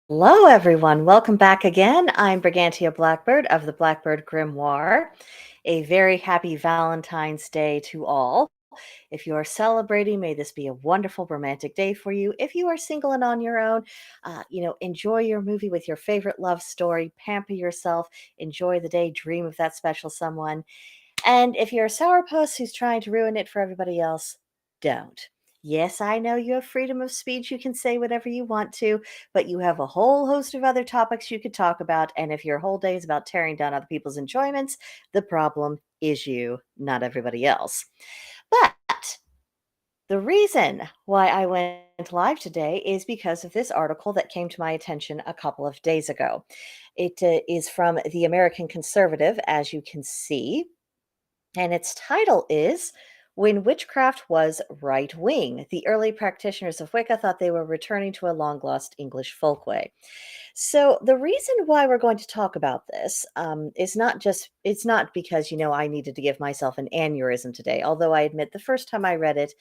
Hello, everyone. Welcome back again. I'm Brigantia Blackbird of the Blackbird Grimoire. A very happy Valentine's Day to all. If you are celebrating, may this be a wonderful romantic day for you. If you are single and on your own, enjoy your movie with your favorite love story, pamper yourself, enjoy the day, dream of that special someone. And if you're a sourpuss who's trying to ruin it for everybody else, don't. Yes, I know you have freedom of speech. You can say whatever you want to, but you have a whole host of other topics you could talk about. And if your whole day is about tearing down other people's enjoyments, the problem is you, not everybody else. But the reason why I went live today is because of this article that came to my attention a couple of days ago. It is from the American Conservative, as you can see. And its title is When Witchcraft Was Right Wing. The early practitioners of Wicca thought they were returning to a long lost English folkway. So, the reason why we're going to talk about this is it's not because, I needed to give myself an aneurysm today. Although I admit the first time I read it,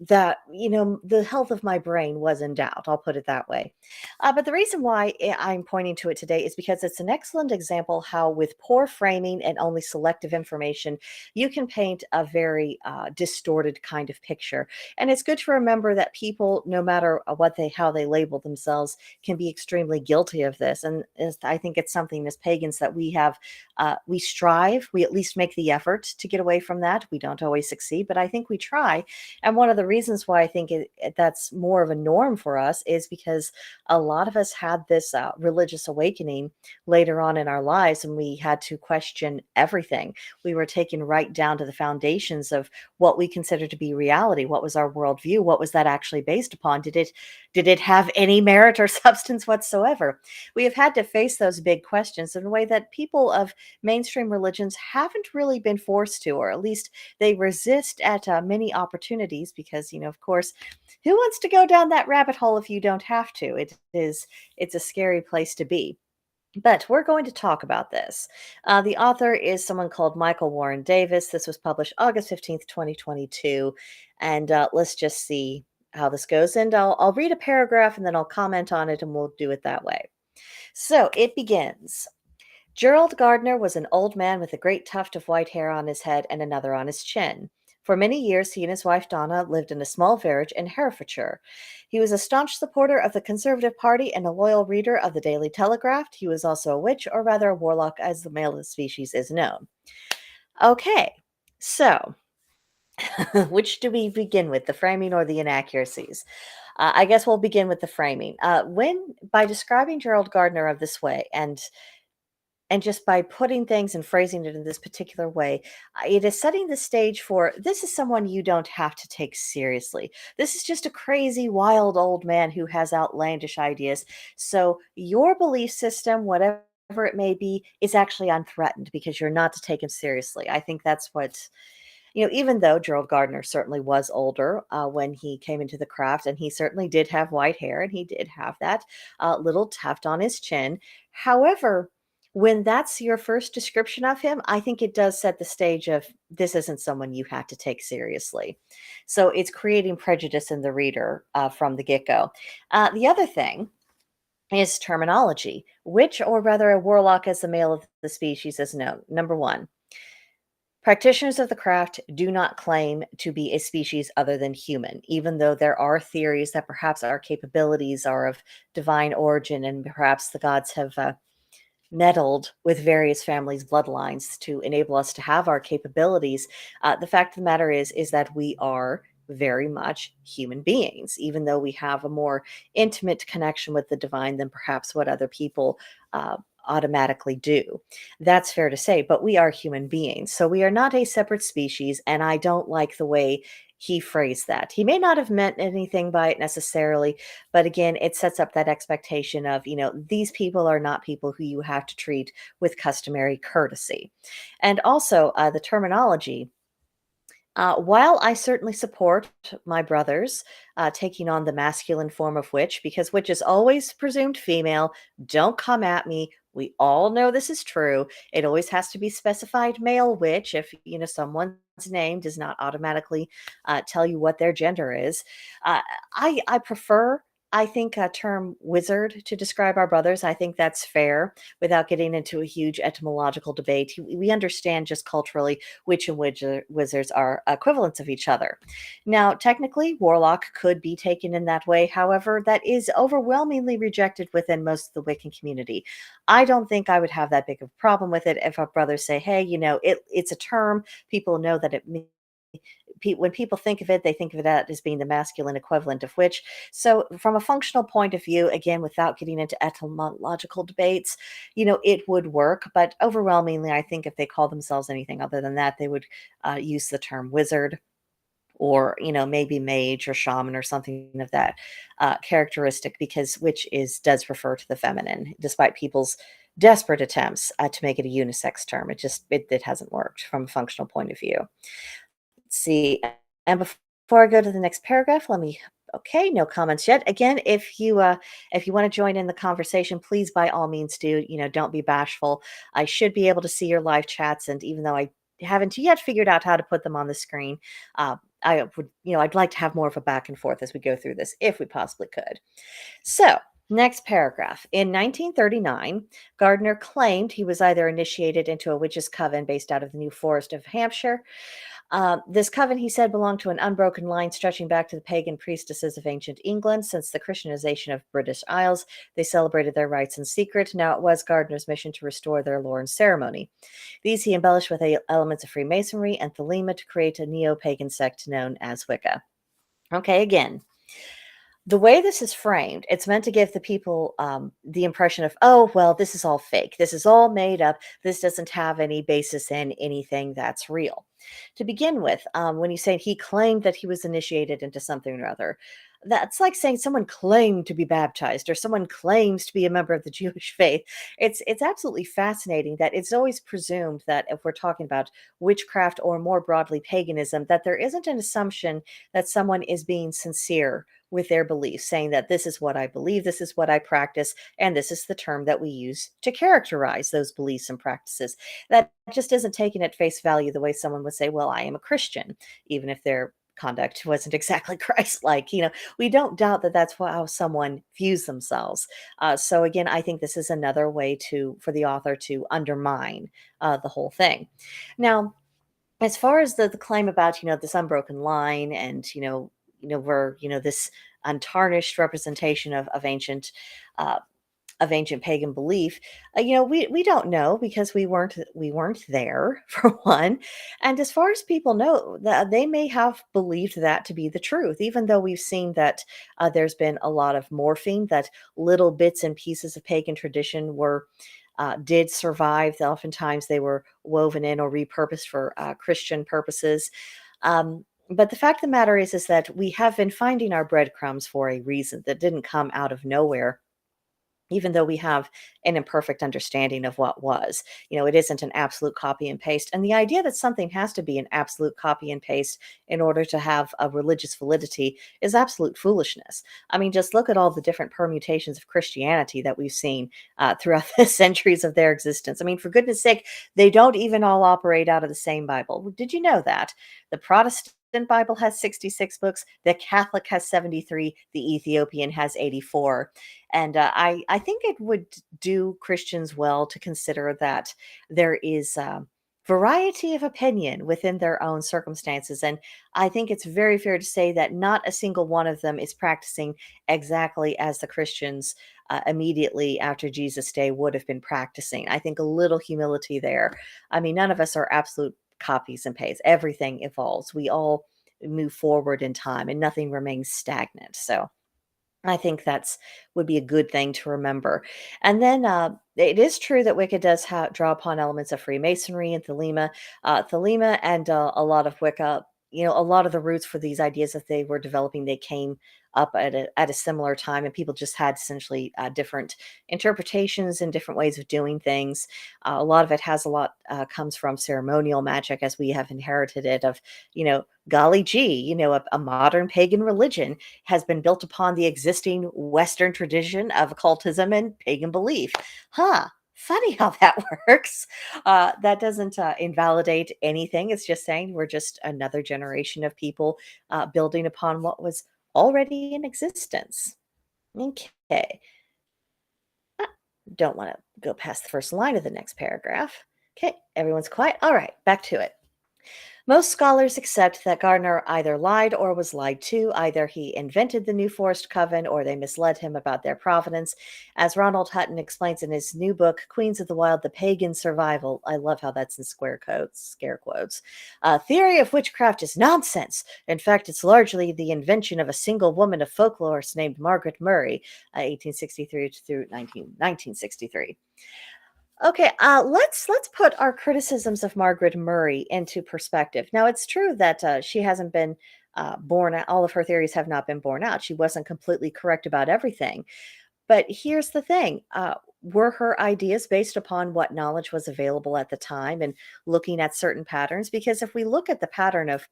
the health of my brain was in doubt. I'll put it that way. But the reason why I'm pointing to it today is because it's an excellent example how, with poor framing and only selective information, you can paint a very distorted kind of picture. And it's good to remember that people, no matter how they label themselves, can be extremely guilty of this. And I think it's something as pagans that we strive, we at least make the effort to get away from that. We don't always succeed, but I think we try. And one of the reasons why I think that's more of a norm for us is because a lot of us had this religious awakening later on in our lives, and we had to question everything. We were taken right down to the foundations of what we consider to be reality. What was our worldview? What was that actually based upon? Did it have any merit or substance whatsoever? We have had to face those big questions in a way that people of mainstream religions haven't really been forced to, or at least they resist at many opportunities because, of course, who wants to go down that rabbit hole if you don't have to? It's a scary place to be. But we're going to talk about this. The author is someone called Michael Warren Davis. This was published August 15th, 2022. And let's just see how this goes. And I'll read a paragraph and then I'll comment on it, and we'll do it that way. So it begins. Gerald Gardner was an old man with a great tuft of white hair on his head and another on his chin. For many years, he and his wife Donna lived in a small village in Herefordshire. He was a staunch supporter of the Conservative Party and a loyal reader of the Daily Telegraph. He was also a witch, or rather a warlock, as the male of the species is known. Okay, so which do we begin with, the framing or the inaccuracies? I guess we'll begin with the framing. By describing Gerald Gardner of this way, and just by putting things and phrasing it in this particular way, it is setting the stage for this is someone you don't have to take seriously. This is just a crazy, wild old man who has outlandish ideas. So your belief system, whatever it may be, is actually unthreatened because you're not to take him seriously. I think that's what. Even though Gerald Gardner certainly was older when he came into the craft, and he certainly did have white hair, and he did have that little tuft on his chin. However, when that's your first description of him, I think it does set the stage of this isn't someone you have to take seriously. So it's creating prejudice in the reader from the get go. The other thing is terminology, which, or rather, a warlock as the male of the species is known. Number one, practitioners of the craft do not claim to be a species other than human, even though there are theories that perhaps our capabilities are of divine origin and perhaps the gods have meddled with various families' bloodlines to enable us to have our capabilities. The fact of the matter is that we are very much human beings, even though we have a more intimate connection with the divine than perhaps what other people automatically do. That's fair to say, but we are human beings. So we are not a separate species, and I don't like the way he phrased that. He may not have meant anything by it necessarily, but again, it sets up that expectation of, these people are not people who you have to treat with customary courtesy. And also, the terminology. While I certainly support my brothers taking on the masculine form of witch, because witch is always presumed female, don't come at me. We all know this is true. It always has to be specified male witch if someone's name does not automatically tell you what their gender is. I prefer I think a term wizard to describe our brothers, I think that's fair without getting into a huge etymological debate. We understand just culturally witch and wizards are equivalents of each other. Now, technically, warlock could be taken in that way. However, that is overwhelmingly rejected within most of the Wiccan community. I don't think I would have that big of a problem with it if our brothers say, hey, it's a term. People know that it means when people think of it, they think of it as being the masculine equivalent of witch. So, from a functional point of view, again, without getting into etymological debates, it would work. But overwhelmingly, I think if they call themselves anything other than that, they would use the term wizard or maybe mage or shaman or something of that characteristic, because witch is does refer to the feminine, despite people's desperate attempts to make it a unisex term. It hasn't worked from a functional point of view. See, and before I go to the next paragraph, let me okay, no comments yet. Again, if you want to join in the conversation, please by all means do. Don't be bashful. I should be able to see your live chats, and even though I haven't yet figured out how to put them on the screen, I would, I'd like to have more of a back and forth as we go through this, if we possibly could. So, next paragraph. In 1939, Gardner claimed he was either initiated into a witch's coven based out of the New Forest of Hampshire. This coven, he said, belonged to an unbroken line stretching back to the pagan priestesses of ancient England. Since the Christianization of British Isles, they celebrated their rites in secret. Now it was Gardner's mission to restore their lore and ceremony. These he embellished with elements of Freemasonry and Thelema to create a neo-pagan sect known as Wicca. Okay, again, the way this is framed, it's meant to give the people the impression of, oh, well, this is all fake. This is all made up. This doesn't have any basis in anything that's real. To begin with, when you say he claimed that he was initiated into something or other, that's like saying someone claimed to be baptized or someone claims to be a member of the Jewish faith. It's absolutely fascinating that it's always presumed that if we're talking about witchcraft or more broadly paganism, that there isn't an assumption that someone is being sincere with their beliefs, saying that this is what I believe, this is what I practice, and this is the term that we use to characterize those beliefs and practices. That just isn't taken at face value the way someone would say, well, I am a Christian, even if their conduct wasn't exactly Christ-like. We don't doubt that that's how someone views themselves. So again, I think this is another way for the author to undermine the whole thing. Now, as far as the claim about this unbroken line and we're this untarnished representation uh, of ancient pagan belief, we don't know because we weren't there for one. And as far as people know, that they may have believed that to be the truth, even though we've seen that there's been a lot of morphing, that little bits and pieces of pagan tradition did survive. Oftentimes they were woven in or repurposed for Christian purposes. But the fact of the matter is that we have been finding our breadcrumbs for a reason that didn't come out of nowhere, even though we have an imperfect understanding of what was. It isn't an absolute copy and paste. And the idea that something has to be an absolute copy and paste in order to have a religious validity is absolute foolishness. I mean, just look at all the different permutations of Christianity that we've seen throughout the centuries of their existence. I mean, for goodness sake, they don't even all operate out of the same Bible. Did you know that? The Protestant Bible has 66 books, the Catholic has 73, the Ethiopian has 84. And I think it would do Christians well to consider that there is variety of opinion within their own circumstances. And I think it's very fair to say that not a single one of them is practicing exactly as the Christians immediately after Jesus' day would have been practicing. I think a little humility there. I mean, none of us are absolute copies and pastes. Everything evolves. We all move forward in time and nothing remains stagnant. So I think that's would be a good thing to remember. And then it is true that Wicca does draw upon elements of Freemasonry and Thelema. Thelema and a lot of Wicca, a lot of the roots for these ideas that they were developing, they came up at a similar time, and people just had essentially different interpretations and different ways of doing things. A lot of it comes from ceremonial magic, as we have inherited it. Of golly gee, a modern pagan religion has been built upon the existing Western tradition of occultism and pagan belief. Huh. Funny how that works. That doesn't invalidate anything. It's just saying we're just another generation of people building upon what was already in existence. Okay. Ah, don't want to go past the first line of the next paragraph. Okay, everyone's quiet. All right, back to it. Most scholars accept that Gardner either lied or was lied to. Either he invented the New Forest Coven or they misled him about their provenance. As Ronald Hutton explains in his new book, Queens of the Wild, The Pagan Survival. I love how that's in square quotes, scare quotes. Theory of witchcraft is nonsense. In fact, it's largely the invention of a single woman of folklore named Margaret Murray, 1863 through 1963. Okay, let's put our criticisms of Margaret Murray into perspective. Now, it's true that she hasn't been borne out. All of her theories have not been borne out. She wasn't completely correct about everything. But here's the thing: were her ideas based upon what knowledge was available at the time and looking at certain patterns? Because if we look at the pattern of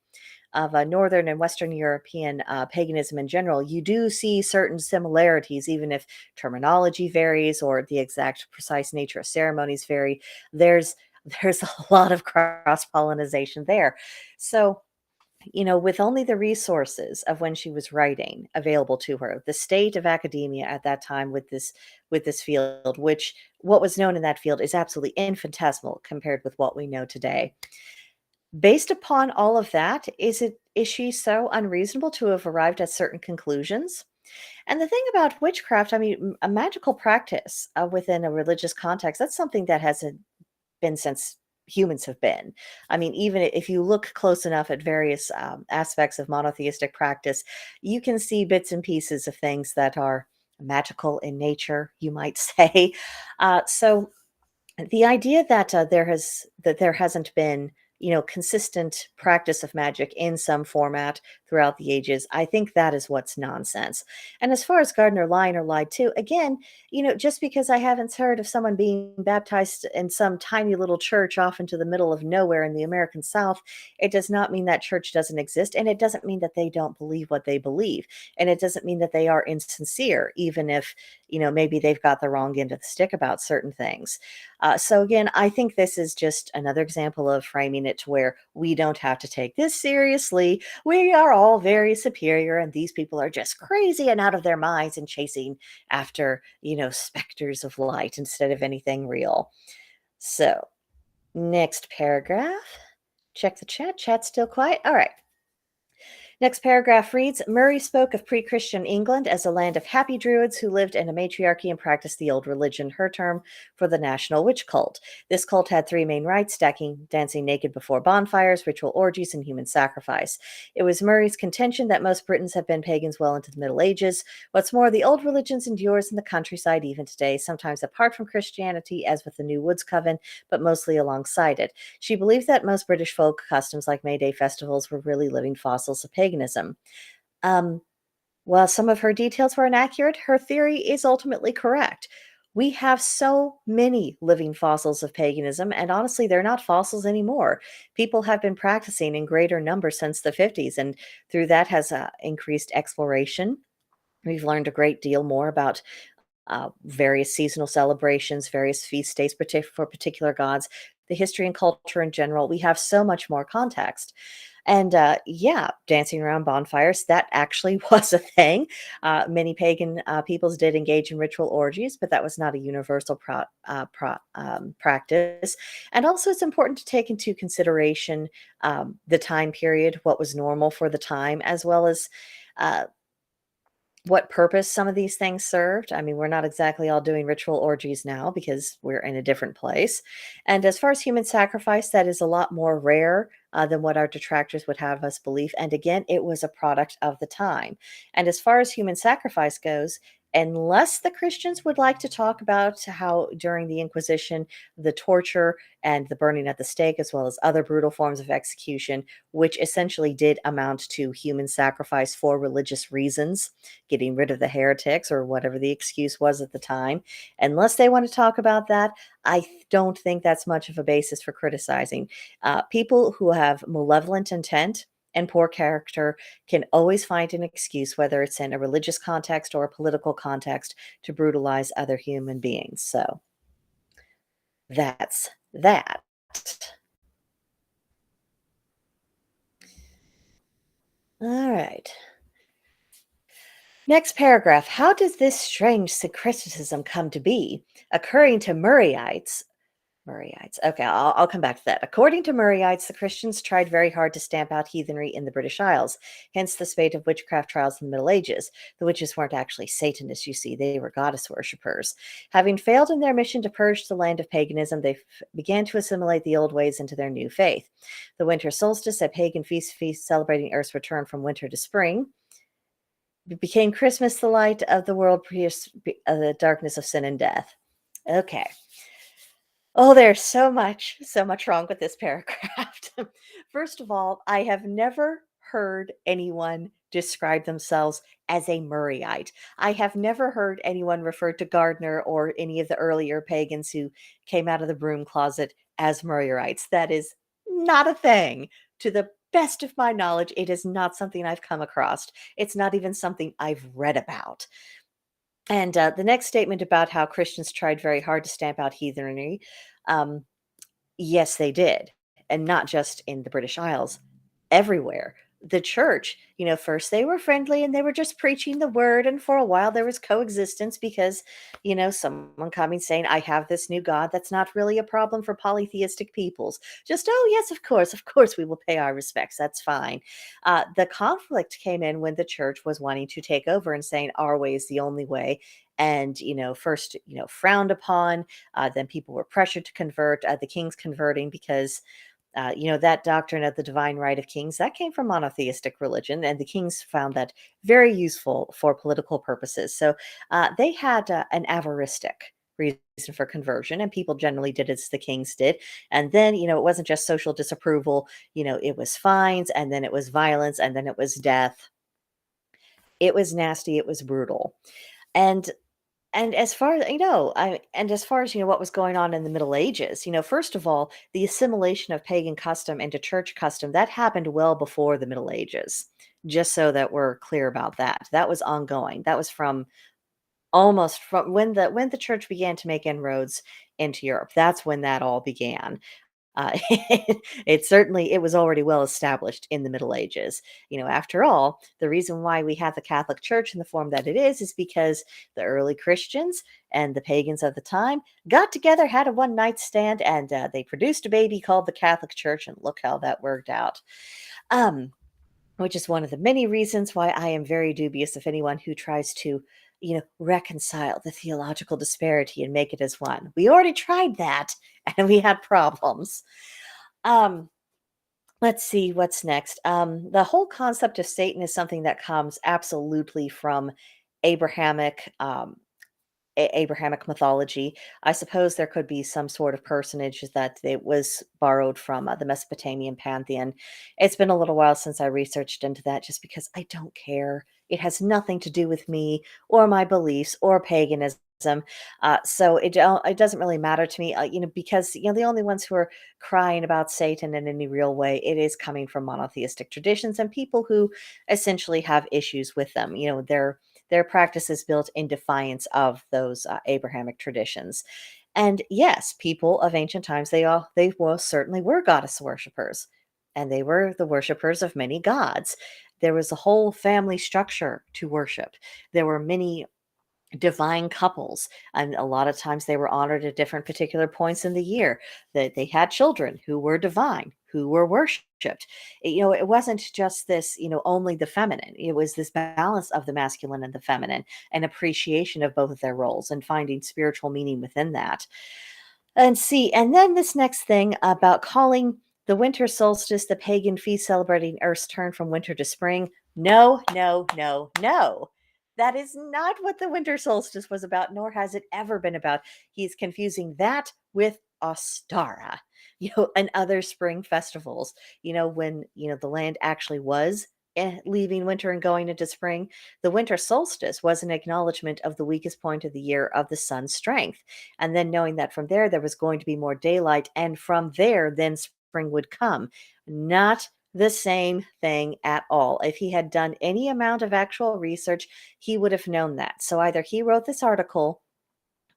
Northern and Western European paganism in general, you do see certain similarities, even if terminology varies or the exact precise nature of ceremonies vary. There's there's a lot of cross pollination there. So, with only the resources of when she was writing available to her, the state of academia at that time with this field, which what was known in that field is absolutely infinitesimal compared with what we know today. Based upon all of that, is she so unreasonable to have arrived at certain conclusions? And the thing about witchcraft, I mean, a magical practice within a religious context, that's something that hasn't been since humans have been. I mean, even if you look close enough at various aspects of monotheistic practice, you can see bits and pieces of things that are magical in nature, you might say. So the idea that there hasn't been consistent practice of magic in some format throughout the ages, I think that is what's nonsense. And as far as Gardner lying or lied to, again, just because I haven't heard of someone being baptized in some tiny little church off into the middle of nowhere in the American South, it does not mean that church doesn't exist, and it doesn't mean that they don't believe what they believe, and it doesn't mean that they are insincere, even if maybe they've got the wrong end of the stick about certain things. So again, I think this is just another example of framing it to where we don't have to take this seriously. We are all very superior, and these people are just crazy and out of their minds and chasing after, specters of light instead of anything real. So, next paragraph. Check the chat. Chat's still quiet. All right. Next paragraph reads Murray spoke of pre Christian England as a land of happy druids who lived in a matriarchy and practiced the old religion, her term for the national witch cult. This cult had three main rites dancing naked before bonfires, ritual orgies, and human sacrifice. It was Murray's contention that most Britons have been pagans well into the Middle Ages. What's more, the old religions endures in the countryside even today, sometimes apart from Christianity, as with the New Woods Coven, but mostly alongside it. She believed that most British folk customs like May Day festivals were really living fossils of paganism. Um, while some of her details were inaccurate, her theory is ultimately correct. We have so many living fossils of paganism, and honestly, they're not fossils anymore. People have been practicing in greater numbers since the 50s, and through that has increased exploration. We've learned a great deal more about various seasonal celebrations, various feast days for particular gods, the history and culture in general. We have so much more context. And yeah, dancing around bonfires, that actually was a thing. Many pagan peoples did engage in ritual orgies, but that was not a universal practice. And also, it's important to take into consideration the time period, what was normal for the time, as well as uh, what purpose some of these things served. I mean, we're not exactly all doing ritual orgies now because we're in a different place. And as far as human sacrifice, that is a lot more rare than what our detractors would have us believe. And again, it was a product of the time. And as far as human sacrifice goes, unless the Christians would like to talk about how during the Inquisition, the torture and the burning at the stake, as well as other brutal forms of execution, which essentially did amount to human sacrifice for religious reasons, getting rid of the heretics or whatever the excuse was at the time. Unless they want to talk about that, don't think that's much of a basis for criticizing. People who have malevolent intent and poor character can always find an excuse, whether it's in a religious context or a political context, to brutalize other human beings. So that's that. All right. Next paragraph. How does this strange syncretism come to be? Occurring to Murrayites. Okay, I'll come back to that. According to Murrayites, the Christians tried very hard to stamp out heathenry in the British Isles, hence the spate of witchcraft trials in the Middle Ages. The witches weren't actually Satanists, you see, they were goddess worshippers. Having failed in their mission to purge the land of paganism, they began to assimilate the old ways into their new faith. The winter solstice, a pagan feast celebrating Earth's return from winter to spring, became Christmas, the light of the world, the darkness of sin and death. Okay. Oh, there's so much wrong with this paragraph. First of all, I have never heard anyone describe themselves as a Murrayite. I have never heard anyone refer to Gardner or any of the earlier pagans who came out of the broom closet as Murrayites. That is not a thing. To the best of my knowledge, it is not something I've come across. It's not even something I've read about. And the next statement about how Christians tried very hard to stamp out heathenry, um, yes, they did. And not just in the British Isles, everywhere. The church, first they were friendly and they were just preaching the word. And for a while there was coexistence because, someone coming saying, I have this new God. That's not really a problem for polytheistic peoples. Just, oh, yes, of course, we will pay our respects. That's fine. The conflict came in when the church was wanting to take over and saying our way is the only way. And, first, frowned upon. Then people were pressured to convert. The kings converting because that doctrine of the divine right of kings, that came from monotheistic religion, and the kings found that very useful for political purposes. So they had an avaristic reason for conversion, and people generally did as the kings did. And then, it wasn't just social disapproval, it was fines, and then it was violence, and then it was death. It was nasty, it was brutal. And as far as what was going on in the Middle Ages, first of all, the assimilation of pagan custom into church custom that happened well before the Middle Ages. Just so that we're clear about that, that was ongoing. That was from almost from when the church began to make inroads into Europe. That's when that all began. It was already well established in the Middle Ages. After all, the reason why we have the Catholic Church in the form that it is because the early Christians and the pagans of the time got together, had a one night stand, and they produced a baby called the Catholic Church. And look how that worked out. Which is one of the many reasons why I am very dubious of anyone who tries to, reconcile the theological disparity and make it as one. We already tried that and we had problems. Um, let's see what's next. The whole concept of Satan is something that comes absolutely from Abrahamic Abrahamic mythology. I suppose there could be some sort of personage that it was borrowed from the Mesopotamian pantheon. It's been a little while since I researched into that just because I don't care. It has nothing to do with me or my beliefs or paganism. So it doesn't really matter to me, because the only ones who are crying about Satan in any real way, it is coming from monotheistic traditions and people who essentially have issues with them. Their practices built in defiance of those Abrahamic traditions. And yes, people of ancient times, they certainly were goddess worshippers, and they were the worshippers of many gods. There was a whole family structure to worship. There were many divine couples, and a lot of times they were honored at different particular points in the year. That they had children who were divine, who were worshipped. It wasn't just this, only the feminine. It was this balance of the masculine and the feminine, and appreciation of both of their roles and finding spiritual meaning within that. And then this next thing about calling the winter solstice the pagan feast celebrating Earth's turn from winter to spring. No, no, no, no. That is not what the winter solstice was about, nor has it ever been about. He's confusing that with Ostara, and other spring festivals. When, the land actually was leaving winter and going into spring, the winter solstice was an acknowledgement of the weakest point of the year of the sun's strength. And then knowing that from there was going to be more daylight, and from there, then spring would come. Not the same thing at all. If he had done any amount of actual research, he would have known that. So either he wrote this article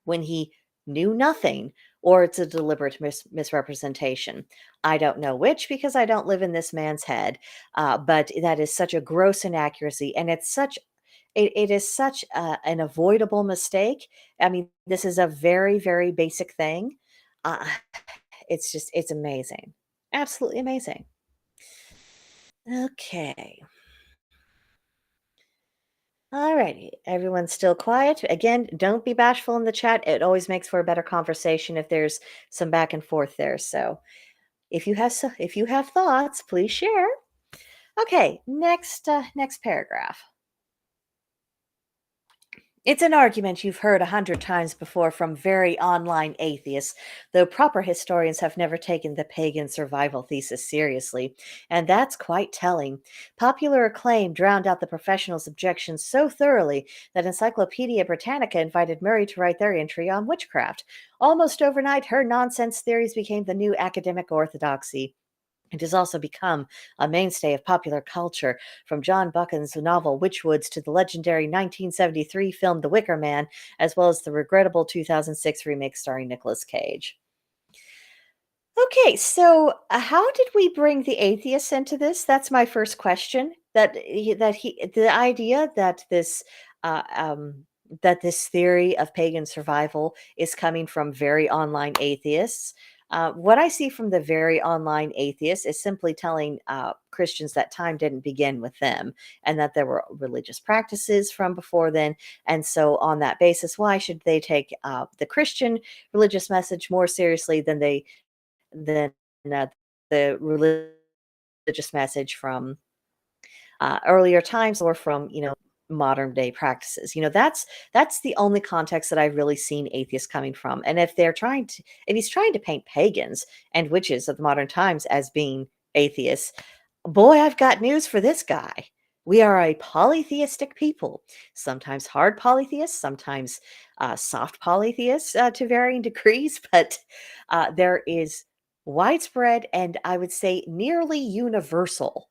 when he knew nothing, or it's a deliberate misrepresentation. I don't know which, because I don't live in this man's head. But that is such a gross inaccuracy, and it's such it is such an avoidable mistake. I mean, this is a very, very basic thing. Uh, it's amazing. Absolutely amazing. Okay. Alrighty. Everyone's still quiet. Again, don't be bashful in the chat. It always makes for a better conversation if there's some back and forth there. So if you have thoughts, please share. Okay, next paragraph. It's an argument you've heard 100 times before from very online atheists, though proper historians have never taken the pagan survival thesis seriously. And that's quite telling. Popular acclaim drowned out the professionals' objections so thoroughly that Encyclopedia Britannica invited Murray to write their entry on witchcraft. Almost overnight, her nonsense theories became the new academic orthodoxy. It has also become a mainstay of popular culture, from John Buchan's novel Witchwoods to the legendary 1973 film The Wicker Man, as well as the regrettable 2006 remake starring Nicolas Cage. Okay, so how did we bring the atheists into this? That's my first question. The idea uh, um, that this theory of pagan survival is coming from very online atheists. What I see from the very online atheists is simply telling Christians that time didn't begin with them and that there were religious practices from before then. And so, on that basis, why should they take the Christian religious message more seriously than uh, the religious message from earlier times or from modern day practices? That's the only context that I've really seen atheists coming from. And if he's trying to paint pagans and witches of the modern times as being atheists, boy, I've got news for this guy. We are a polytheistic people, sometimes hard polytheists, sometimes soft polytheists to varying degrees, but there is widespread and I would say nearly universal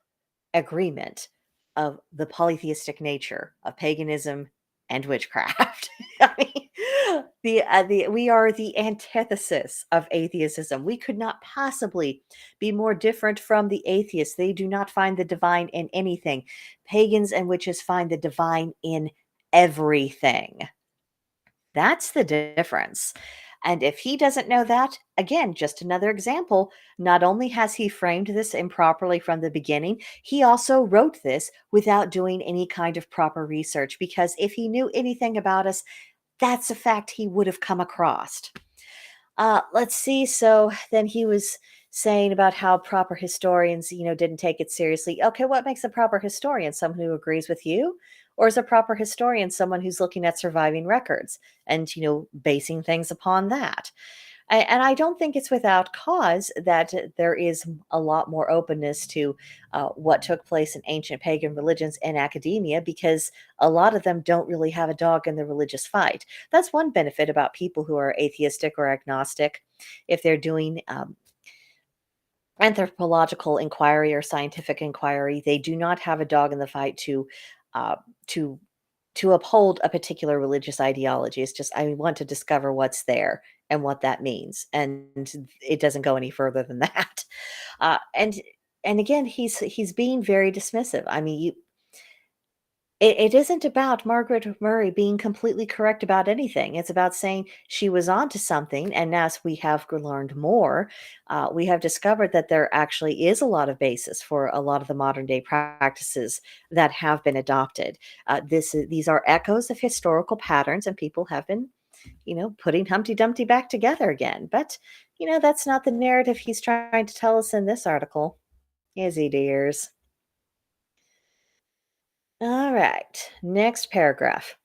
agreement of the polytheistic nature of paganism and witchcraft. I mean, we are the antithesis of atheism. We could not possibly be more different from the atheists. They do not find the divine in anything. Pagans and witches find the divine in everything. That's the difference. And if he doesn't know that, again, just another example, not only has he framed this improperly from the beginning, he also wrote this without doing any kind of proper research, because if he knew anything about us, that's a fact he would have come across. Let's see. So then he was saying about how proper historians, didn't take it seriously. Okay, what makes a proper historian? Someone who agrees with you? Or is a proper historian someone who's looking at surviving records and, basing things upon that? And I don't think it's without cause that there is a lot more openness to what took place in ancient pagan religions and academia, because a lot of them don't really have a dog in the religious fight. That's one benefit about people who are atheistic or agnostic. If they're doing anthropological inquiry or scientific inquiry, they do not have a dog in the fight uh, to to uphold a particular religious ideology. It's just I want to discover what's there and what that means, and it doesn't go any further than that. Uh, and and again, he's being very dismissive. I mean, it isn't about Margaret Murray being completely correct about anything. It's about saying she was onto something, and as we have learned more, we have discovered that there actually is a lot of basis for a lot of the modern day practices that have been adopted. These are echoes of historical patterns, and people have been, putting Humpty Dumpty back together again. But that's not the narrative he's trying to tell us in this article, is he, dears? All right, next paragraph.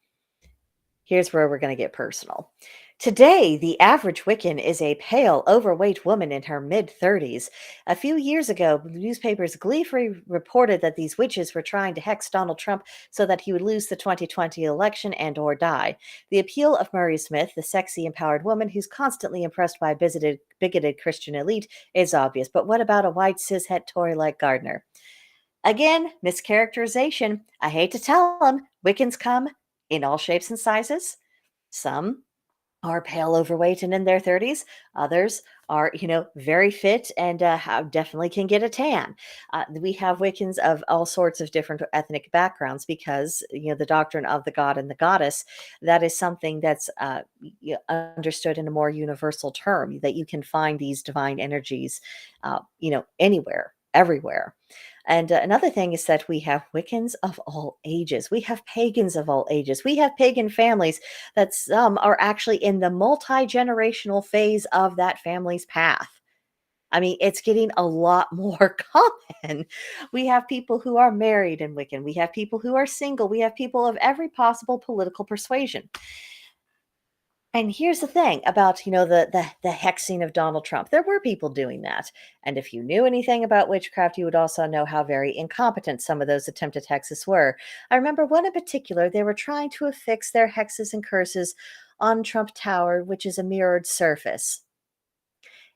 Here's where we're going to get personal. Today, the average Wiccan is a pale, overweight woman in her mid 30s. A few years ago, newspapers gleefully reported that these witches were trying to hex Donald Trump so that he would lose the 2020 election and or die. The appeal of Murray Smith, the sexy, empowered woman who's constantly impressed by a bigoted Christian elite, is obvious. But what about a white cishet Tory like Gardner? Again, mischaracterization. I hate to tell them, Wiccans come in all shapes and sizes. Some are pale, overweight, and in their 30s. Others are, very fit and have, definitely can get a tan. We have Wiccans of all sorts of different ethnic backgrounds because, the doctrine of the god and the goddess, that is something that's understood in a more universal term, that you can find these divine energies, anywhere, everywhere. And another thing is that we have Wiccans of all ages. We have pagans of all ages. We have pagan families that some are actually in the multi-generational phase of that family's path. I mean, it's getting a lot more common. We have people who are married in Wiccan. We have people who are single. We have people of every possible political persuasion. And here's the thing about, the hexing of Donald Trump. There were people doing that. And if you knew anything about witchcraft, you would also know how very incompetent some of those attempted hexes were. I remember one in particular, they were trying to affix their hexes and curses on Trump Tower, which is a mirrored surface.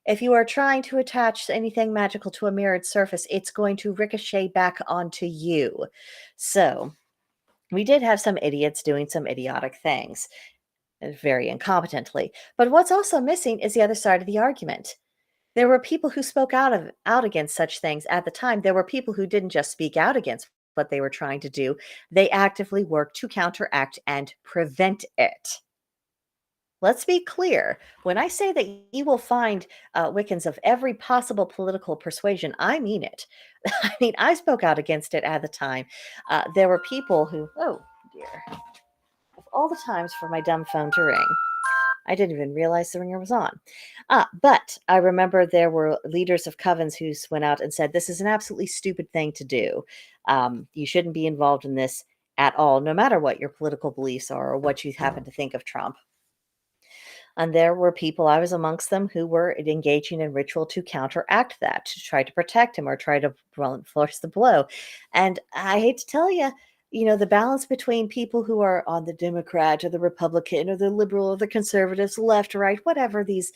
If you are trying to attach anything magical to a mirrored surface, it's going to ricochet back onto you. So, we did have some idiots doing some idiotic things very incompetently. But what's also missing is the other side of the argument. There were people who spoke out against such things at the time. There were people who didn't just speak out against what they were trying to do. They actively worked to counteract and prevent it. Let's be clear. When I say that you will find Wiccans of every possible political persuasion, I mean it. I mean, I spoke out against it at the time. There were people who, oh dear, of all the times for my dumb phone to ring, I didn't even realize the ringer was on. But I remember there were leaders of covens who went out and said, this is an absolutely stupid thing to do. You shouldn't be involved in this at all, no matter what your political beliefs are or what you happen to think of Trump. And there were people, I was amongst them, who were engaging in ritual to counteract that, to try to protect him or try to force the blow. And I hate to tell you, the balance between people who are on the Democrat or the Republican or the liberal or the conservatives, left, right, whatever these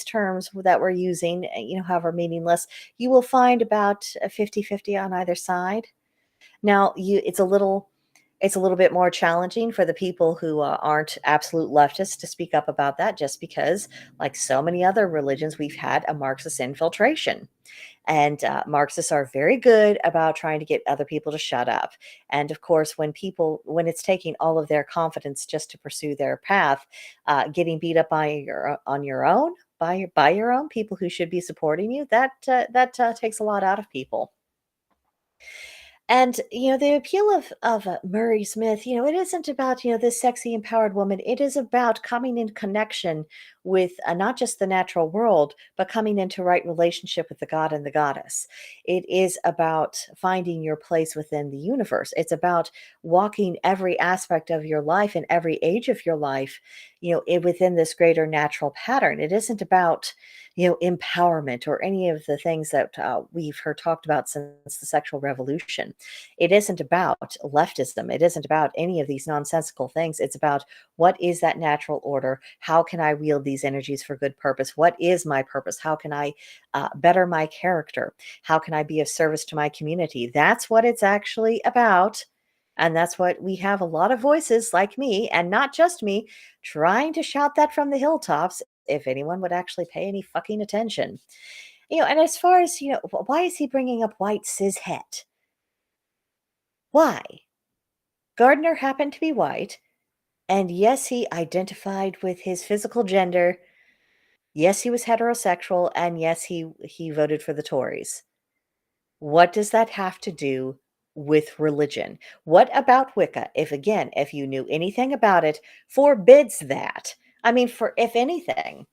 terms that we're using, however meaningless, you will find about a 50-50 on either side. Now, it's a little bit more challenging for the people who aren't absolute leftists to speak up about that, just because, like so many other religions, we've had a Marxist infiltration. And Marxists are very good about trying to get other people to shut up. And of course, when it's taking all of their confidence just to pursue their path, getting beat up on your own, by your own people who should be supporting you, that takes a lot out of people. And, the appeal of Murray Smith, it isn't about, this sexy empowered woman. It is about coming in connection with not just the natural world, but coming into right relationship with the god and the goddess. It is about finding your place within the universe. It's about walking every aspect of your life and every age of your life, within this greater natural pattern. It isn't about, empowerment or any of the things that we've heard talked about since the sexual revolution. It isn't about leftism. It isn't about any of these nonsensical things. It's about what is that natural order? How can I wield these energies for good purpose? What is my purpose? How can I better my character? How can I be of service to my community? That's what it's actually about. And that's what we have a lot of voices like me, and not just me, trying to shout that from the hilltops if anyone would actually pay any fucking attention. And as far as, why is he bringing up white cishet? Why? Gardner happened to be white, and yes, he identified with his physical gender. Yes, he was heterosexual, and yes, he voted for the Tories. What does that have to do with religion? What about Wicca, if you knew anything about it, forbids that? I mean, for if anything,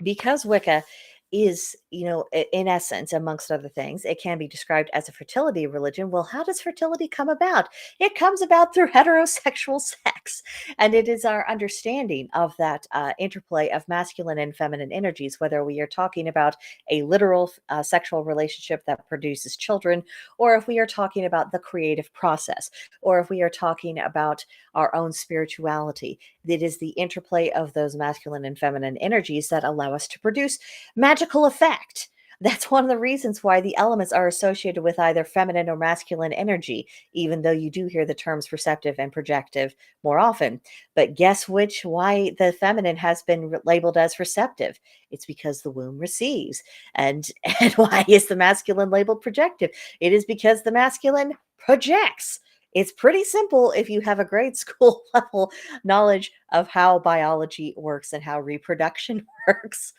because Wicca is, in essence, amongst other things, it can be described as a fertility religion. Well, how does fertility come about? It comes about through heterosexual sex. And it is our understanding of that interplay of masculine and feminine energies, whether we are talking about a literal sexual relationship that produces children, or if we are talking about the creative process, or if we are talking about our own spirituality. It is the interplay of those masculine and feminine energies that allow us to produce magical effect. That's one of the reasons why the elements are associated with either feminine or masculine energy, even though you do hear the terms perceptive and projective more often. But guess which why the feminine has been labeled as receptive? It's because the womb receives. And and why is the masculine labeled projective? It is because the masculine projects. It's pretty simple if you have a grade school level knowledge of how biology works and how reproduction works.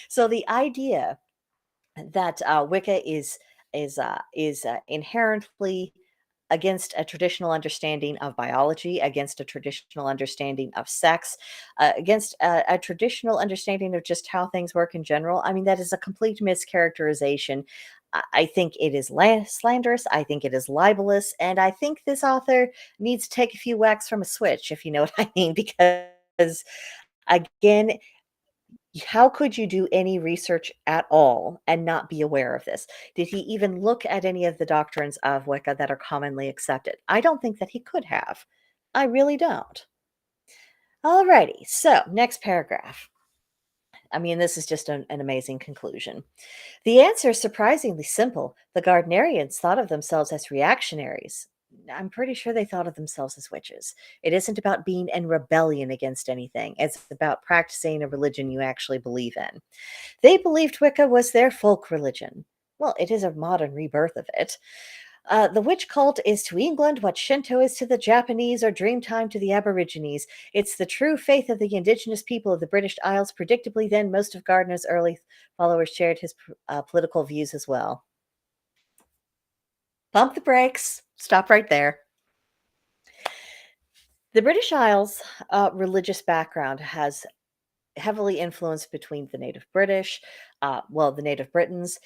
So the idea that Wicca is inherently against a traditional understanding of biology, against a traditional understanding of sex, against a traditional understanding of just how things work in general. I mean, that is a complete mischaracterization. I think it is slanderous. I think it is libelous, and I think this author needs to take a few whacks from a switch, if you know what I mean, because again, how could you do any research at all and not be aware of this? Did he even look at any of the doctrines of Wicca that are commonly accepted? I don't think that he could have. I really don't. Alrighty, so next paragraph. I mean, this is just an amazing conclusion. The answer is surprisingly simple. The Gardnerians thought of themselves as reactionaries. I'm pretty sure they thought of themselves as witches. It isn't about being in rebellion against anything, it's about practicing a religion you actually believe in. They believed Wicca was their folk religion. Well, it is a modern rebirth of it. The witch cult is to England what Shinto is to the Japanese or Dreamtime to the Aborigines. It's the true faith of the indigenous people of the British Isles. Predictably, then, most of Gardner's early followers shared his political views as well. Pump the brakes. Stop right there. The British Isles' religious background has heavily influenced between the native British, the native Britons.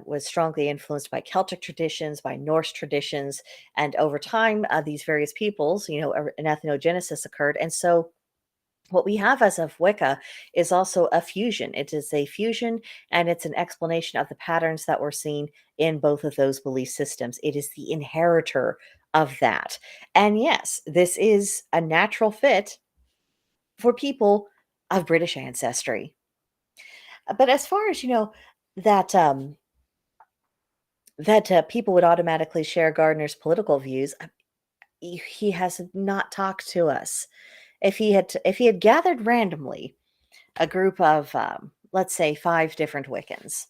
Was strongly influenced by Celtic traditions, by Norse traditions, and over time, these various peoples, an ethnogenesis occurred, and so what we have as of Wicca is also a fusion. It is a fusion, and it's an explanation of the patterns that we're seeing in both of those belief systems. It is the inheritor of that, and yes, this is a natural fit for people of British ancestry. But as far as that people would automatically share Gardner's political views, he has not talked to us. If he had gathered randomly a group of let's say 5 different Wiccans,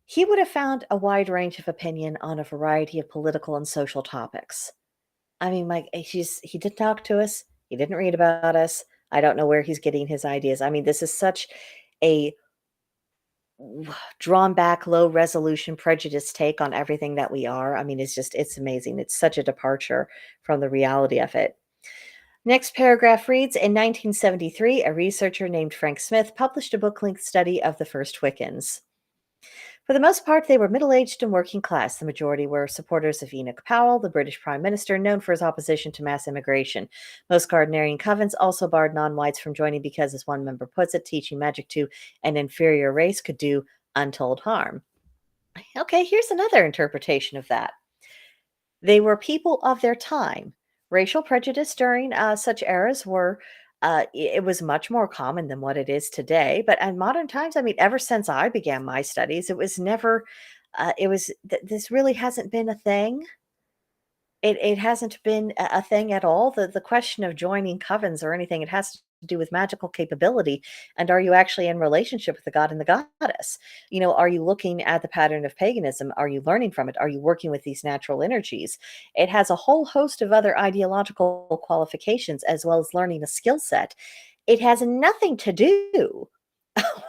he would have found a wide range of opinion on a variety of political and social topics. I mean, Mike, he didn't talk to us. He didn't read about us. I don't know where he's getting his ideas. I mean, this is such a drawn back, low resolution, prejudiced take on everything that we are. I mean, it's amazing. It's such a departure from the reality of it. Next paragraph reads, in 1973, a researcher named Frank Smith published a book-length study of the first Wiccans. For the most part, they were middle-aged and working class. The majority were supporters of Enoch Powell, the British Prime Minister, known for his opposition to mass immigration. Most Gardnerian covens also barred non-whites from joining because, as one member puts it, teaching magic to an inferior race could do untold harm. Okay, here's another interpretation of that. They were people of their time. Racial prejudice during such eras it was much more common than what it is today. But in modern times, I mean, ever since I began my studies, it was never, this really hasn't been a thing. It hasn't been a thing at all. The question of joining covens or anything, it has to do with magical capability. And are you actually in relationship with the god and the goddess? Are you looking at the pattern of paganism? Are you learning from it? Are you working with these natural energies? It has a whole host of other ideological qualifications, as well as learning a skill set. It has nothing to do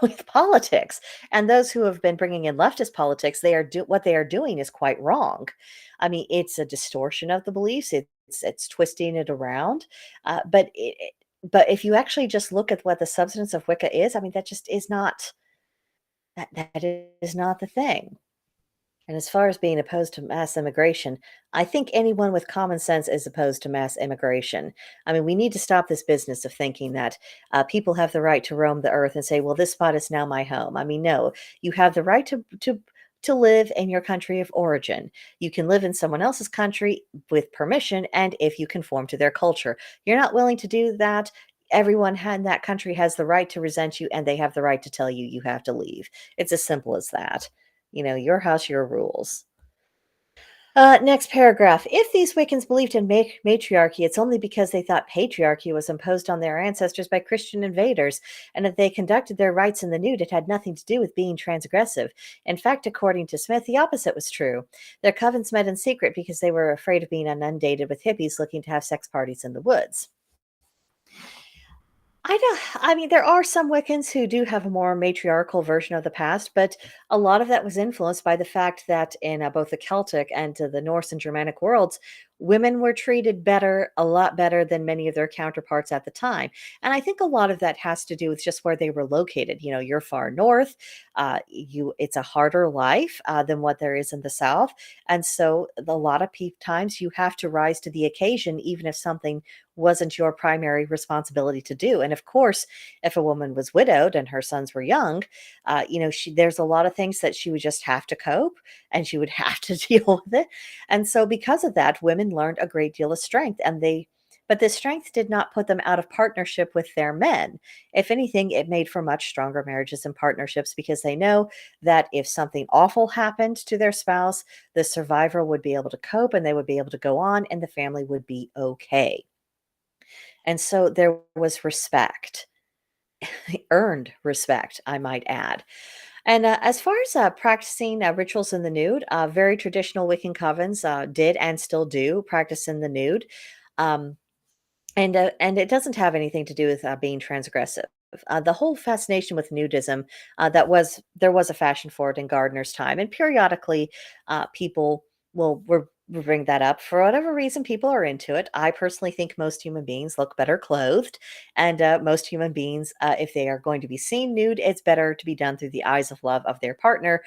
with politics. And those who have been bringing in leftist politics, what they are doing is quite wrong. I mean, it's a distortion of the beliefs. It's twisting it around. But if you actually just look at what the substance of Wicca is, I mean, that just is not that is not the thing. And as far as being opposed to mass immigration, I think anyone with common sense is opposed to mass immigration. I mean, we need to stop this business of thinking that people have the right to roam the earth and say, "Well, this spot is now my home." I mean, no, you have the right to live in your country of origin. You can live in someone else's country with permission, and if you conform to their culture. You're not willing to do that. everyone in that country has the right to resent you, and they have the right to tell you you have to leave. It's as simple as that. Your house, your rules. Next paragraph. If these Wiccans believed in matriarchy, it's only because they thought patriarchy was imposed on their ancestors by Christian invaders, and if they conducted their rites in the nude, it had nothing to do with being transgressive. In fact, according to Smith, the opposite was true. Their covens met in secret because they were afraid of being inundated with hippies looking to have sex parties in the woods. I mean, there are some Wiccans who do have a more matriarchal version of the past, but a lot of that was influenced by the fact that in both the Celtic and the Norse and Germanic worlds, women were treated better, a lot better than many of their counterparts at the time. And I think a lot of that has to do with just where they were located. You're far north, it's a harder life than what there is in the South, and so a lot of times you have to rise to the occasion, even if something wasn't your primary responsibility to do. And of course, if a woman was widowed and her sons were young, there's a lot of things that she would just have to cope, and she would have to deal with it. And so because of that, women learned a great deal of strength, but this strength did not put them out of partnership with their men. If anything, it made for much stronger marriages and partnerships, because they know that if something awful happened to their spouse, the survivor would be able to cope, and they would be able to go on, and the family would be okay. And so there was respect, earned respect, I might add. And as far as practicing rituals in the nude, very traditional Wiccan covens did and still do practice in the nude. Um, and it doesn't have anything to do with being transgressive. The whole fascination with nudism, there was a fashion for it in Gardner's time, and periodically, people will bring that up for whatever reason. People are into it. I personally think most human beings look better clothed, and most human beings, if they are going to be seen nude, it's better to be done through the eyes of love of their partner,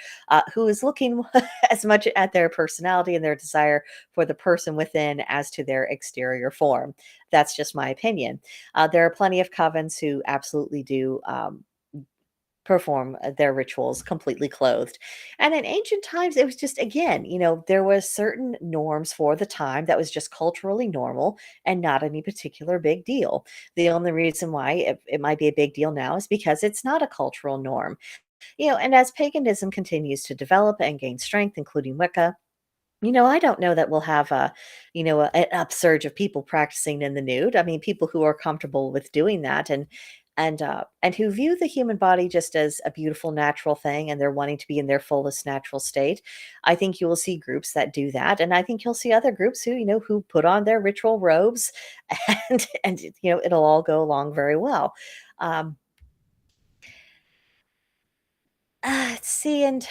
who is looking as much at their personality and their desire for the person within as to their exterior form. That's just my opinion. There are plenty of covens who absolutely do perform their rituals completely clothed. And in ancient times, it was just, again, there was certain norms for the time that was just culturally normal and not any particular big deal. The only reason why it might be a big deal now is because it's not a cultural norm. And as paganism continues to develop and gain strength, including Wicca, I don't know that we'll have an upsurge of people practicing in the nude. I mean, people who are comfortable with doing that, and who view the human body just as a beautiful natural thing, and they're wanting to be in their fullest natural state. I think you will see groups that do that, and I think you'll see other groups who put on their ritual robes, and it'll all go along very well. Um, let's see, and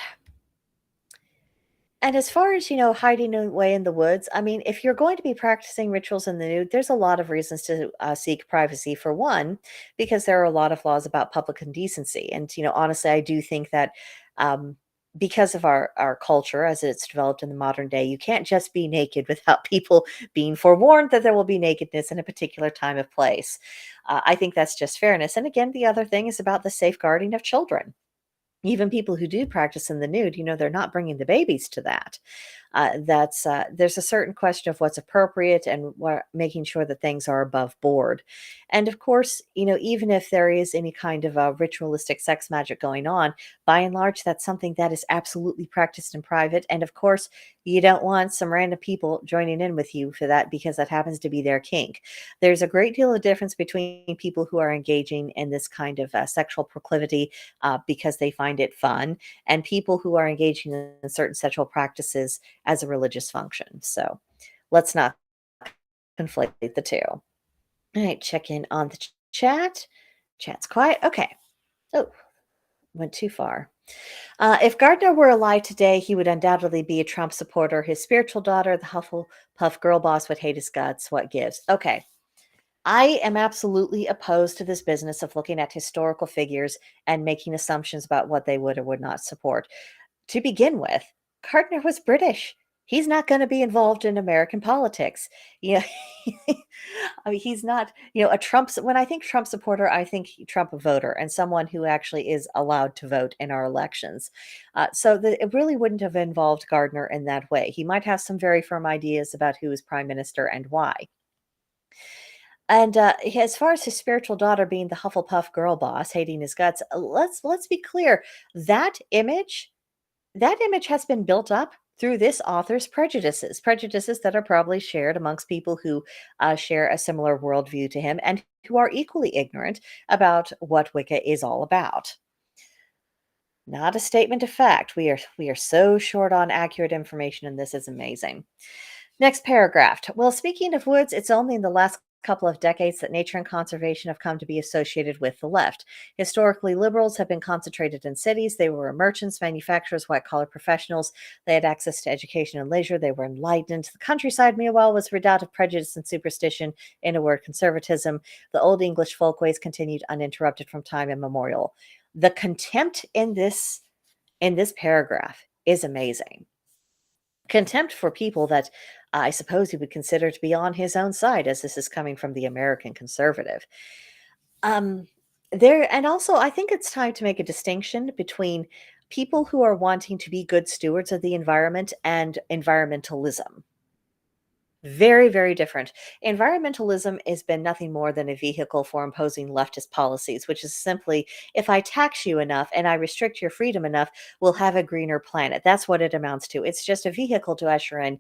as far as, hiding away in the woods, I mean, if you're going to be practicing rituals in the nude, there's a lot of reasons to seek privacy. For one, because there are a lot of laws about public indecency. And, honestly, I do think that um, because of our culture as it's developed in the modern day, you can't just be naked without people being forewarned that there will be nakedness in a particular time of place. I think that's just fairness. And again, the other thing is about the safeguarding of children. Even people who do practice in the nude, they're not bringing the babies to that. There's a certain question of what's appropriate, and making sure that things are above board. And of course, even if there is any kind of a ritualistic sex magic going on, by and large, that's something that is absolutely practiced in private. And of course, you don't want some random people joining in with you for that, because that happens to be their kink. There's a great deal of difference between people who are engaging in this kind of sexual proclivity because they find it fun, and people who are engaging in certain sexual practices as a religious function. So let's not conflate the two. All right, check in on the chat. Chat's quiet. Okay. Oh, went too far. If Gardner were alive today, he would undoubtedly be a Trump supporter. His spiritual daughter, the Hufflepuff girl boss, would hate his guts. What gives? Okay. I am absolutely opposed to this business of looking at historical figures and making assumptions about what they would or would not support. To begin with, Gardner was British. He's not going to be involved in American politics. Yeah, I mean, he's not, a Trump. When I think Trump supporter, I think Trump voter, and someone who actually is allowed to vote in our elections. It really wouldn't have involved Gardner in that way. He might have some very firm ideas about who is prime minister and why. And as far as his spiritual daughter being the Hufflepuff girl boss, hating his guts, let's be clear. That image, that image has been built up through this author's prejudices that are probably shared amongst people who share a similar worldview to him and who are equally ignorant about what Wicca is all about. Not a statement of fact. We are so short on accurate information, and this is amazing. Next paragraph. Well, speaking of woods, it's only in the last couple of decades that nature and conservation have come to be associated with the left. Historically, liberals have been concentrated in cities. They were merchants, manufacturers, white collar professionals. They had access to education and leisure. They were enlightened. The countryside, meanwhile, was rid out of prejudice and superstition, in a word, conservatism. The old English folkways continued uninterrupted from time immemorial. The contempt in this paragraph is amazing. Contempt for people that I suppose he would consider to be on his own side, as this is coming from the American conservative. Um, and also, I think it's time to make a distinction between people who are wanting to be good stewards of the environment and environmentalism. Very, very different. Environmentalism has been nothing more than a vehicle for imposing leftist policies, which is simply if I tax you enough and I restrict your freedom enough, we'll have a greener planet. That's what it amounts to. It's just a vehicle to usher in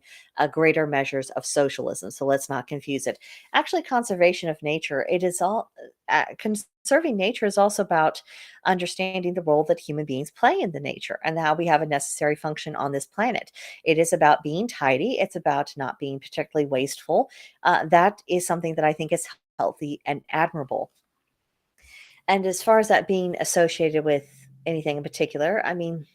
greater measures of socialism. So let's not confuse it. Actually, conservation of nature, it is all conserving nature is also about understanding the role that human beings play in the nature and how we have a necessary function on this planet. It is about being tidy. It's about not being particularly wasteful. That is something that I think is healthy and admirable. And as far as that being associated with anything in particular, I mean,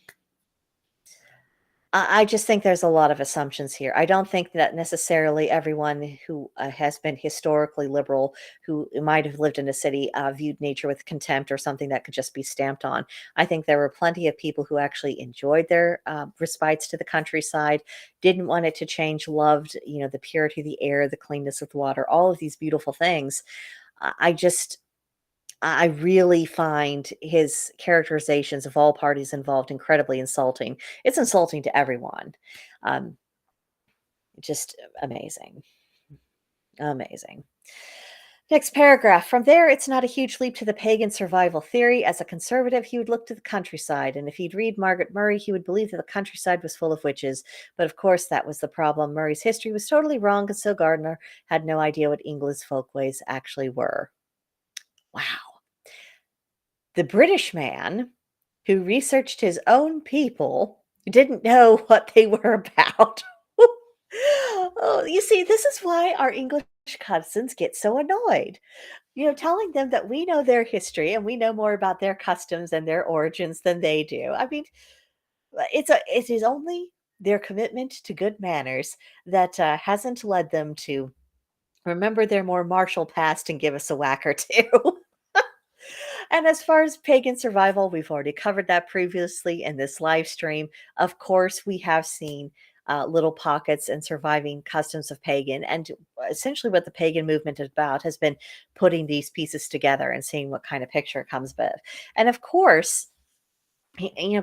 I just think there's a lot of assumptions here. I don't think that necessarily everyone who has been historically liberal, who might have lived in a city, viewed nature with contempt or something that could just be stamped on. I think there were plenty of people who actually enjoyed their respites to the countryside, didn't want it to change, loved, the purity of the air, the cleanness of the water, all of these beautiful things. I just I really find his characterizations of all parties involved incredibly insulting. It's insulting to everyone. Um, just amazing. Amazing. Next paragraph. From there, it's not a huge leap to the pagan survival theory. As a conservative, he would look to the countryside, and if he'd read Margaret Murray, he would believe that the countryside was full of witches. But of course, that was the problem. Murray's history was totally wrong, and so Gardner had no idea what England's folkways actually were. Wow. The British man who researched his own people didn't know what they were about. Oh, you see, this is why our English cousins get so annoyed. Telling them that we know their history and we know more about their customs and their origins than they do. I mean, it is only their commitment to good manners that hasn't led them to remember their more martial past and give us a whack or two. And as far as pagan survival, we've already covered that previously in this live stream. Of course, we have seen little pockets and surviving customs of pagan. And essentially, what the pagan movement is about has been putting these pieces together and seeing what kind of picture it comes with. And of course,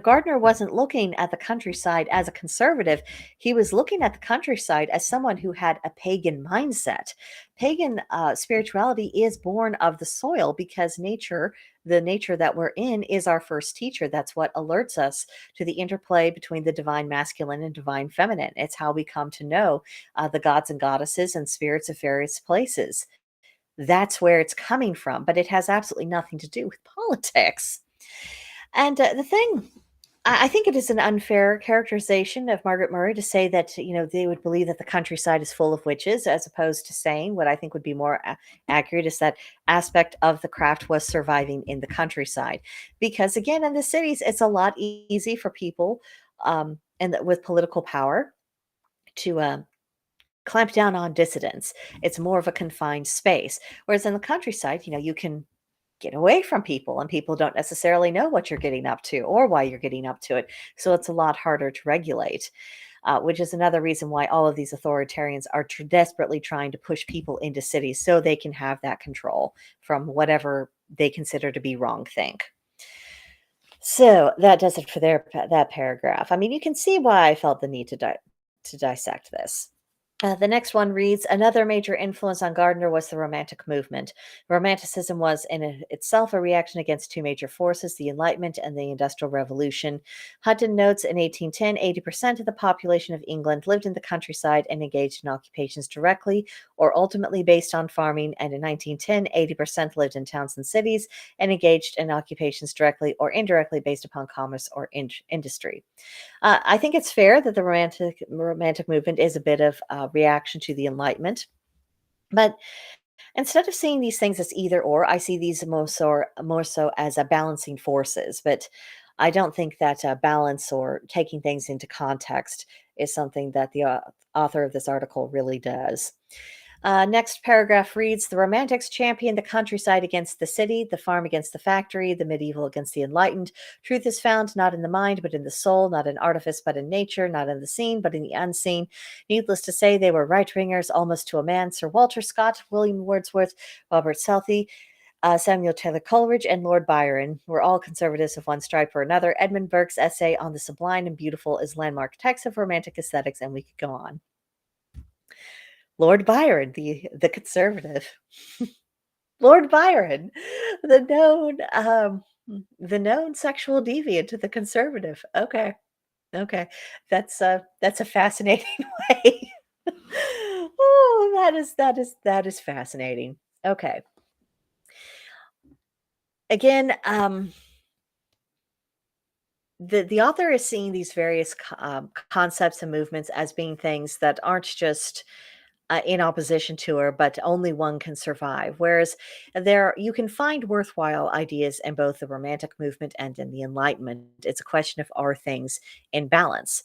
Gardner wasn't looking at the countryside as a conservative. He was looking at the countryside as someone who had a pagan mindset. Pagan spirituality is born of the soil because nature, the nature that we're in, is our first teacher. That's what alerts us to the interplay between the divine masculine and divine feminine. It's how we come to know the gods and goddesses and spirits of various places. That's where it's coming from, but it has absolutely nothing to do with politics. And the thing, I think it is an unfair characterization of Margaret Murray to say that, they would believe that the countryside is full of witches, as opposed to saying what I think would be more accurate is that aspect of the craft was surviving in the countryside. Because again, in the cities, it's a lot easy for people and with political power to clamp down on dissidents. It's more of a confined space. Whereas in the countryside, you can get away from people and people don't necessarily know what you're getting up to or why you're getting up to it. So it's a lot harder to regulate, which is another reason why all of these authoritarians are desperately trying to push people into cities so they can have that control from whatever they consider to be wrong think. So that does it for that paragraph. I mean, you can see why I felt the need to dissect this. The next one reads, another major influence on Gardner was the Romantic movement. Romanticism was in itself a reaction against two major forces, the Enlightenment and the Industrial Revolution. Hutton notes in 1810, 80% of the population of England lived in the countryside and engaged in occupations directly or ultimately based on farming, and in 1910, 80% lived in towns and cities and engaged in occupations directly or indirectly based upon commerce or industry. I think it's fair that the romantic movement is a bit of a reaction to the Enlightenment, but instead of seeing these things as either or, I see these more so as a balancing forces. But I don't think that balance or taking things into context is something that the author of this article really does. Next paragraph reads, the Romantics championed the countryside against the city, the farm against the factory, the medieval against the enlightened. Truth is found not in the mind, but in the soul, not in artifice, but in nature, not in the seen, but in the unseen. Needless to say, they were right-wingers almost to a man. Sir Walter Scott, William Wordsworth, Robert Southey, Samuel Taylor Coleridge, and Lord Byron were all conservatives of one stripe or another. Edmund Burke's essay on the sublime and beautiful is landmark text of romantic aesthetics, and we could go on. Lord Byron, the conservative. Lord Byron, the known the known sexual deviant, the conservative. Okay. Okay. That's a fascinating way. Oh, that is fascinating. Okay. Again, the author is seeing these various concepts and movements as being things that aren't just in opposition to her, but only one can survive. Whereas there, you can find worthwhile ideas in both the Romantic movement and in the Enlightenment. It's a question of are things in balance.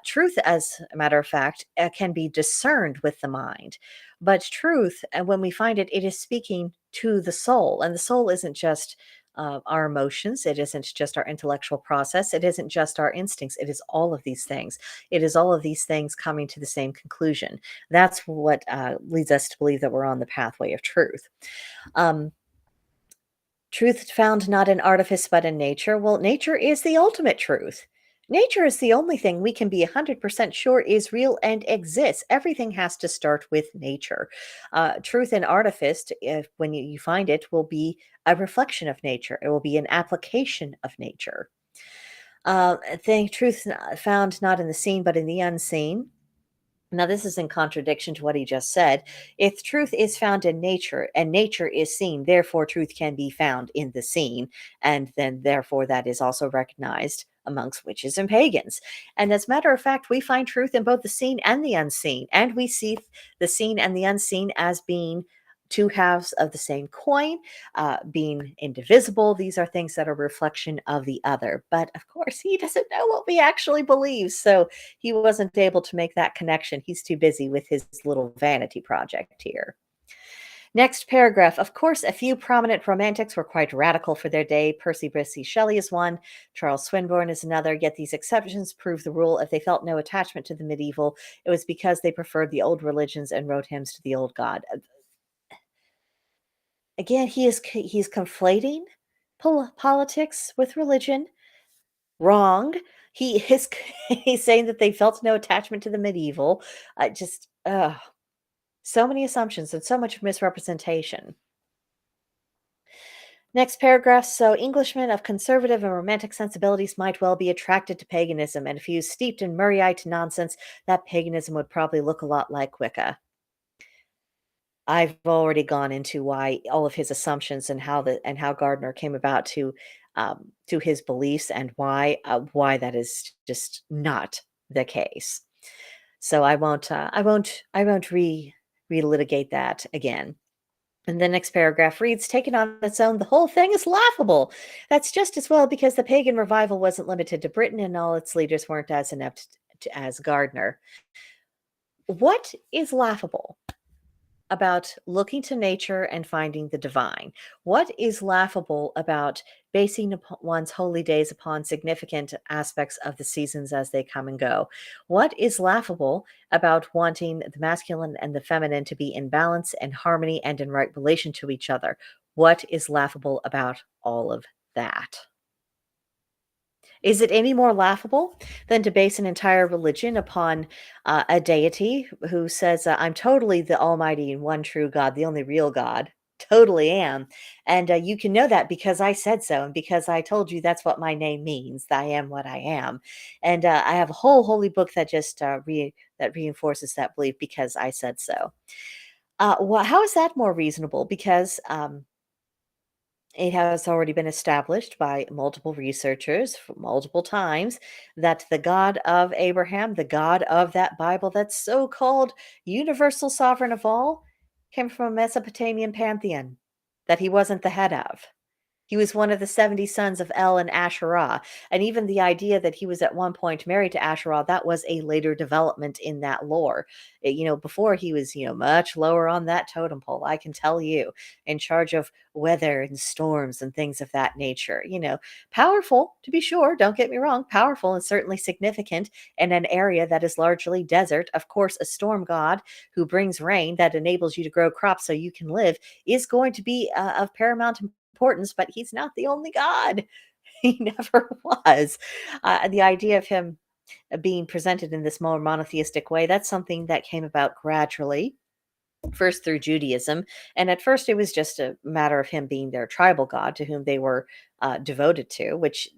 Truth, as a matter of fact, can be discerned with the mind, but truth, when we find it, it is speaking to the soul, and the soul isn't just our emotions. It isn't just our intellectual process. It isn't just our instincts. It is all of these things. It is all of these things coming to the same conclusion. That's what leads us to believe that we're on the pathway of truth. Um, Truth found not in artifice but in nature. Well, nature is the ultimate truth. Nature is the only thing we can be 100% sure is real and exists. Everything has to start with nature. Truth in artifice, if when you find it, will be a reflection of nature. It will be an application of nature. Truth found not in the seen but in the unseen. Now, this is in contradiction to what he just said. If truth is found in nature and nature is seen, therefore truth can be found in the seen, and then therefore that is also recognized amongst witches and pagans. And as a matter of fact, we find truth in both the seen and the unseen, and we see the seen and the unseen as being two halves of the same coin, being indivisible. These are things that are a reflection of the other. But of course, he doesn't know what we actually believe. So he wasn't able to make that connection. He's too busy with his little vanity project here. Next paragraph. Of course, a few prominent romantics were quite radical for their day. Percy Bysshe Shelley is one, Charles Swinburne is another, yet these exceptions prove the rule. If they felt no attachment to the medieval, it was because they preferred the old religions and wrote hymns to the old god. Again, he's conflating politics with religion. Wrong. He is he's saying that they felt no attachment to the medieval. Just so many assumptions and so much misrepresentation. Next paragraph. So Englishmen of conservative and romantic sensibilities might well be attracted to paganism, and if he was steeped in Murrayite nonsense, that paganism would probably look a lot like Wicca. I've already gone into why all of his assumptions and how Gardner came about to his beliefs and why that is just not the case. So I won't relitigate that again. And the next paragraph reads, taken on its own, the whole thing is laughable. That's just as well because the pagan revival wasn't limited to Britain and all its leaders weren't as inept as Gardner. What is laughable about looking to nature and finding the divine? What is laughable about basing one's holy days upon significant aspects of the seasons as they come and go? What is laughable about wanting the masculine and the feminine to be in balance and harmony and in right relation to each other? What is laughable about all of that? Is it any more laughable than to base an entire religion upon a deity who says, I'm totally the Almighty and one true God, the only real God? Totally am. And you can know that because I said so and because I told you that's what my name means. I am what I am. And I have a whole holy book that just that reinforces that belief because I said so. How is that more reasonable? Because it has already been established by multiple researchers multiple times that the God of Abraham, the God of that Bible that's so called universal sovereign of all, came from a Mesopotamian pantheon that he wasn't the head of. He was one of the 70 sons of El and Asherah. And even the idea that he was at one point married to Asherah, that was a later development in that lore. Before he was, much lower on that totem pole, I can tell you, in charge of weather and storms and things of that nature. Powerful, to be sure, don't get me wrong, powerful and certainly significant in an area that is largely desert. Of course, a storm god who brings rain that enables you to grow crops so you can live is going to be of paramount importance, but he's not the only God. He never was. The idea of him being presented in this more monotheistic way, that's something that came about gradually, first through Judaism. And at first, it was just a matter of him being their tribal god to whom they were devoted to, which,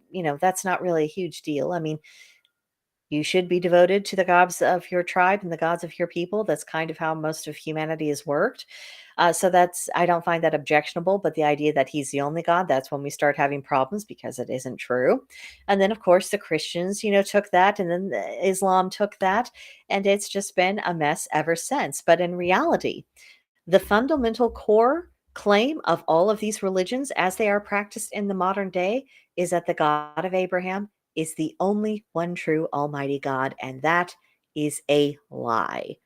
that's not really a huge deal. I mean, you should be devoted to the gods of your tribe and the gods of your people. That's kind of how most of humanity has worked. I don't find that objectionable, but the idea that he's the only God, that's when we start having problems because it isn't true. And then, of course, the Christians, took that, and then Islam took that, and it's just been a mess ever since. But in reality, the fundamental core claim of all of these religions, as they are practiced in the modern day, is that the God of Abraham is the only one true Almighty God, and that is a lie.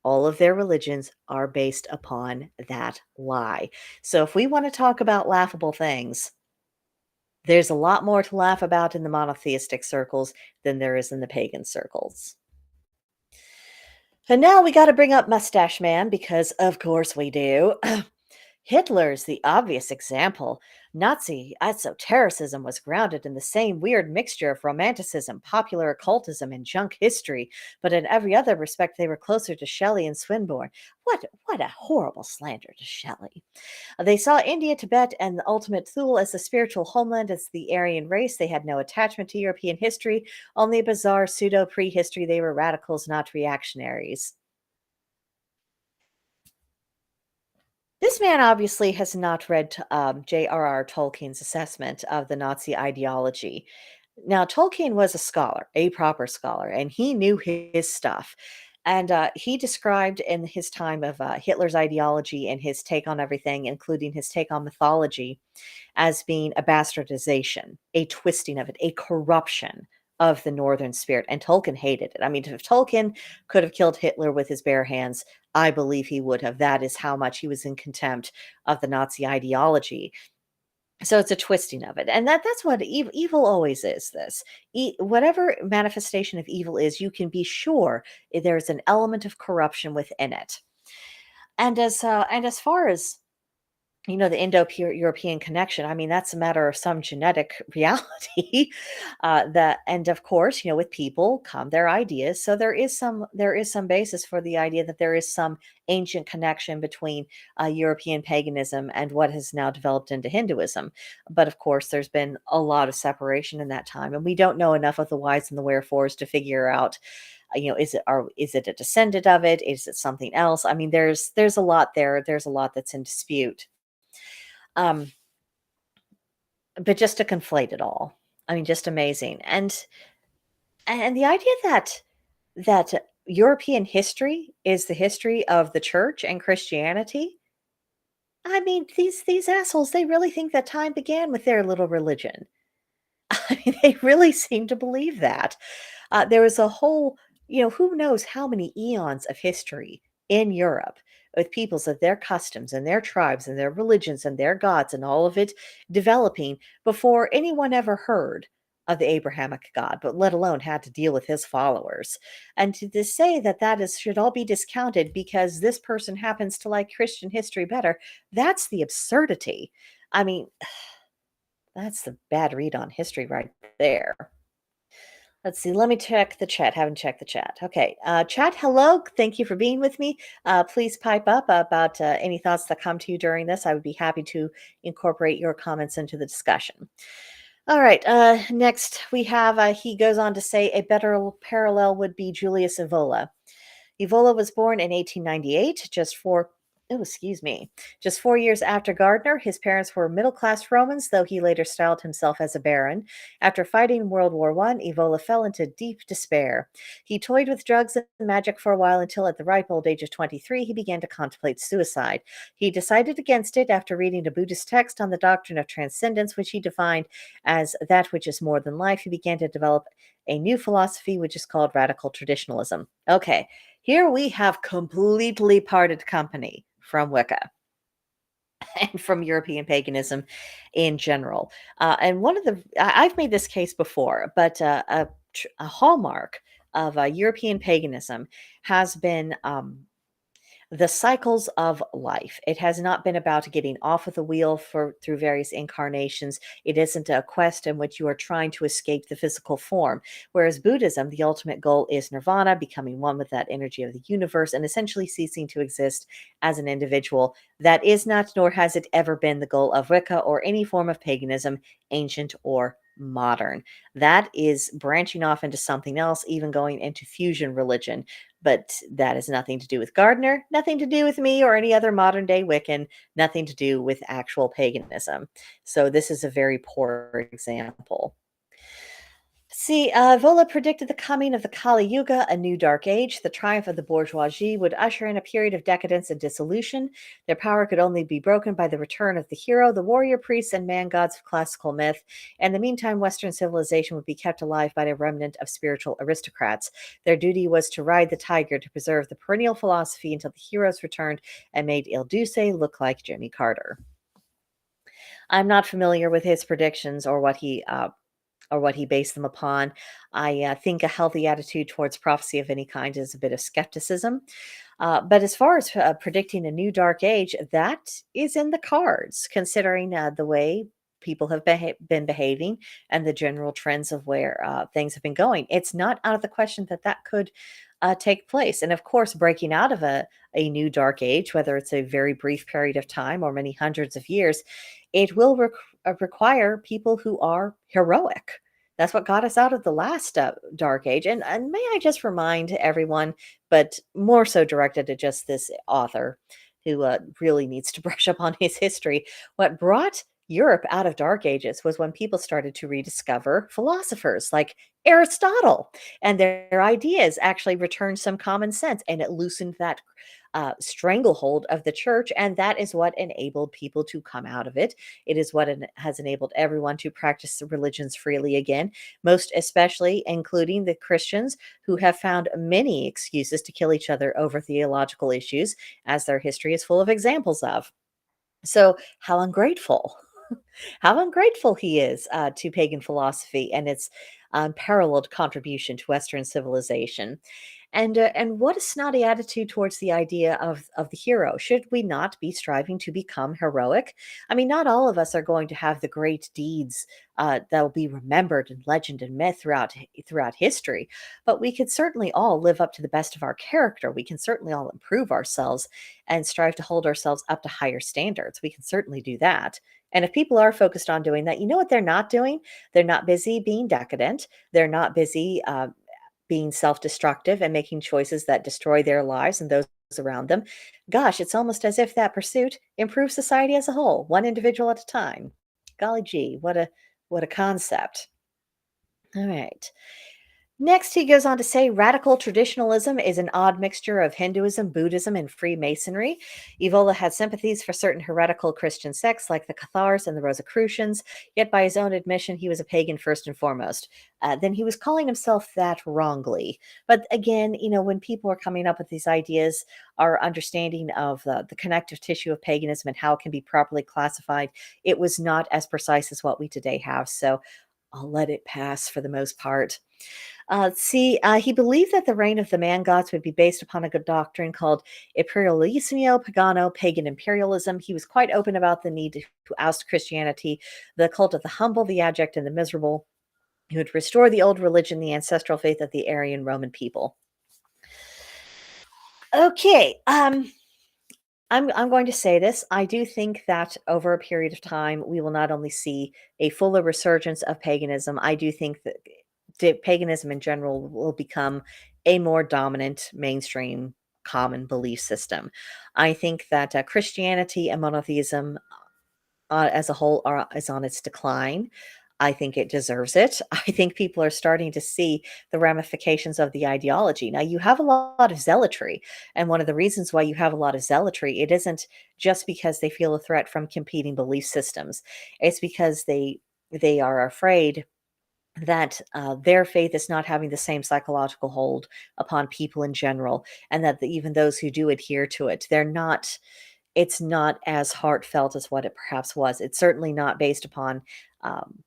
All of their religions are based upon that lie. So, if we want to talk about laughable things, there's a lot more to laugh about in the monotheistic circles than there is in the pagan circles. And now we got to bring up Mustache Man because, of course, we do. Hitler's the obvious example. Nazi esotericism was grounded in the same weird mixture of romanticism, popular occultism, and junk history, but in every other respect they were closer to Shelley and Swinburne. What a horrible slander to Shelley. They saw India, Tibet, and the ultimate Thule as the spiritual homeland as the Aryan race. They had no attachment to European history, only a bizarre pseudo prehistory. They were radicals, not reactionaries. This man obviously has not read J.R.R. Tolkien's assessment of the Nazi ideology. Now, Tolkien was a scholar, a proper scholar, and he knew his stuff. And he described in his time of Hitler's ideology and his take on everything, including his take on mythology, as being a bastardization, a twisting of it, a corruption of the Northern spirit. And Tolkien hated it. I mean, if Tolkien could have killed Hitler with his bare hands, I believe he would have. That is how much he was in contempt of the Nazi ideology. So it's a twisting of it. And that's what evil always is this. Whatever manifestation of evil is, you can be sure there's an element of corruption within it. And as far as the Indo-European connection, I mean, that's a matter of some genetic reality. And of course, with people come their ideas. So there is some basis for the idea that there is some ancient connection between European paganism and what has now developed into Hinduism. But of course, there's been a lot of separation in that time, and we don't know enough of the whys and the wherefores to figure out is it a descendant of it? Is it something else? I mean, there's a lot there. There's a lot that's in dispute. Um, but just to conflate it all, I mean, just amazing. And the idea that European history is the history of the church and Christianity. I mean, these assholes, they really think that time began with their little religion. I mean, they really seem to believe that. There was a whole, who knows how many eons of history in Europe with peoples of their customs and their tribes and their religions and their gods and all of it developing before anyone ever heard of the Abrahamic God, but let alone had to deal with his followers. And to say that should all be discounted because this person happens to like Christian history better, that's the absurdity. I mean, That's the bad read on history right there. Let's see. Let me check the chat. Haven't checked the chat. Okay. Chat, hello. Thank you for being with me. Please pipe up about any thoughts that come to you during this. I would be happy to incorporate your comments into the discussion. All right. Next, we have, he goes on to say a better parallel would be Julius Evola. Evola was born in 1898, just 4 years after Gardner. His parents were middle-class Romans, though he later styled himself as a baron. After fighting in World War I, Evola fell into deep despair. He toyed with drugs and magic for a while until at the ripe old age of 23, he began to contemplate suicide. He decided against it after reading a Buddhist text on the doctrine of transcendence, which he defined as that which is more than life. He began to develop a new philosophy, which is called radical traditionalism. Okay, here we have completely parted company from Wicca and from European paganism in general. And I've made this case before, but a hallmark of European paganism has been the cycles of life. It has not been about getting off of the wheel through various incarnations. It isn't a quest in which you are trying to escape the physical form. Whereas Buddhism, the ultimate goal is nirvana, becoming one with that energy of the universe, and essentially ceasing to exist as an individual. That is not, nor has it ever been, the goal of Wicca or any form of paganism, ancient or modern. That is branching off into something else, even going into fusion religion. But that has nothing to do with Gardner, nothing to do with me or any other modern day Wiccan, nothing to do with actual paganism. So this is a very poor example. See, Vola predicted the coming of the Kali Yuga, a new dark age. The triumph of the bourgeoisie would usher in a period of decadence and dissolution. Their power could only be broken by the return of the hero, the warrior priests, and man gods of classical myth. In the meantime, Western civilization would be kept alive by a remnant of spiritual aristocrats. Their duty was to ride the tiger, to preserve the perennial philosophy until the heroes returned and made Il Duce look like Jimmy Carter. I'm not familiar with his predictions or what he based them upon. I think a healthy attitude towards prophecy of any kind is a bit of skepticism. But as far as predicting a new dark age, that is in the cards, considering the way people have been behaving and the general trends of where things have been going. It's not out of the question that that could take place. And of course, breaking out of a new dark age, whether it's a very brief period of time or many hundreds of years, it will require people who are heroic. That's what got us out of the last dark age. And may I just remind everyone, but more so directed to just this author who really needs to brush up on his history. What brought Europe out of dark ages was when people started to rediscover philosophers like Aristotle, and their ideas actually returned some common sense, and it loosened that stranglehold of the church, and that is what enabled people to come out of it. It is what has enabled everyone to practice the religions freely again, most especially including the Christians, who have found many excuses to kill each other over theological issues, as their history is full of examples of. So, how ungrateful. How ungrateful he is to pagan philosophy and its unparalleled contribution to Western civilization. And what a snotty attitude towards the idea of the hero. Should we not be striving to become heroic? I mean, not all of us are going to have the great deeds that will be remembered in legend and myth throughout history, but we could certainly all live up to the best of our character. We can certainly all improve ourselves and strive to hold ourselves up to higher standards. We can certainly do that. And if people are focused on doing that, you know what they're not doing? They're not busy being decadent. They're not busy being self destructive and making choices that destroy their lives and those around them. Gosh, it's almost as if that pursuit improves society as a whole, one individual at a time. Golly gee, what a concept. All right. Next, he goes on to say radical traditionalism is an odd mixture of Hinduism, Buddhism, and Freemasonry. Evola had sympathies for certain heretical Christian sects like the Cathars and the Rosicrucians, yet by his own admission, he was a pagan first and foremost. Then he was calling himself that wrongly. But again, you know, when people are coming up with these ideas, our understanding of the connective tissue of paganism and how it can be properly classified, it was not as precise as what we today have. So I'll let it pass for the most part. He believed that the reign of the man gods would be based upon a good doctrine called Imperialismo Pagano, pagan imperialism. He was quite open about the need to oust Christianity, the cult of the humble, the abject, and the miserable. He would restore the old religion, the ancestral faith of the Aryan Roman people. Okay, I'm going to say this. I do think that over a period of time, we will not only see a fuller resurgence of paganism. I do think that paganism in general will become a more dominant mainstream common belief system. I think that Christianity and monotheism as a whole is on its decline. I think it deserves it. I think people are starting to see the ramifications of the ideology. Now, you have a lot of zealotry, and one of the reasons why you have a lot of zealotry, it isn't just because they feel a threat from competing belief systems. It's because they are afraid that their faith is not having the same psychological hold upon people in general, and that even those who do adhere to it, they're not. It's not as heartfelt as what it perhaps was. It's certainly not based upon um,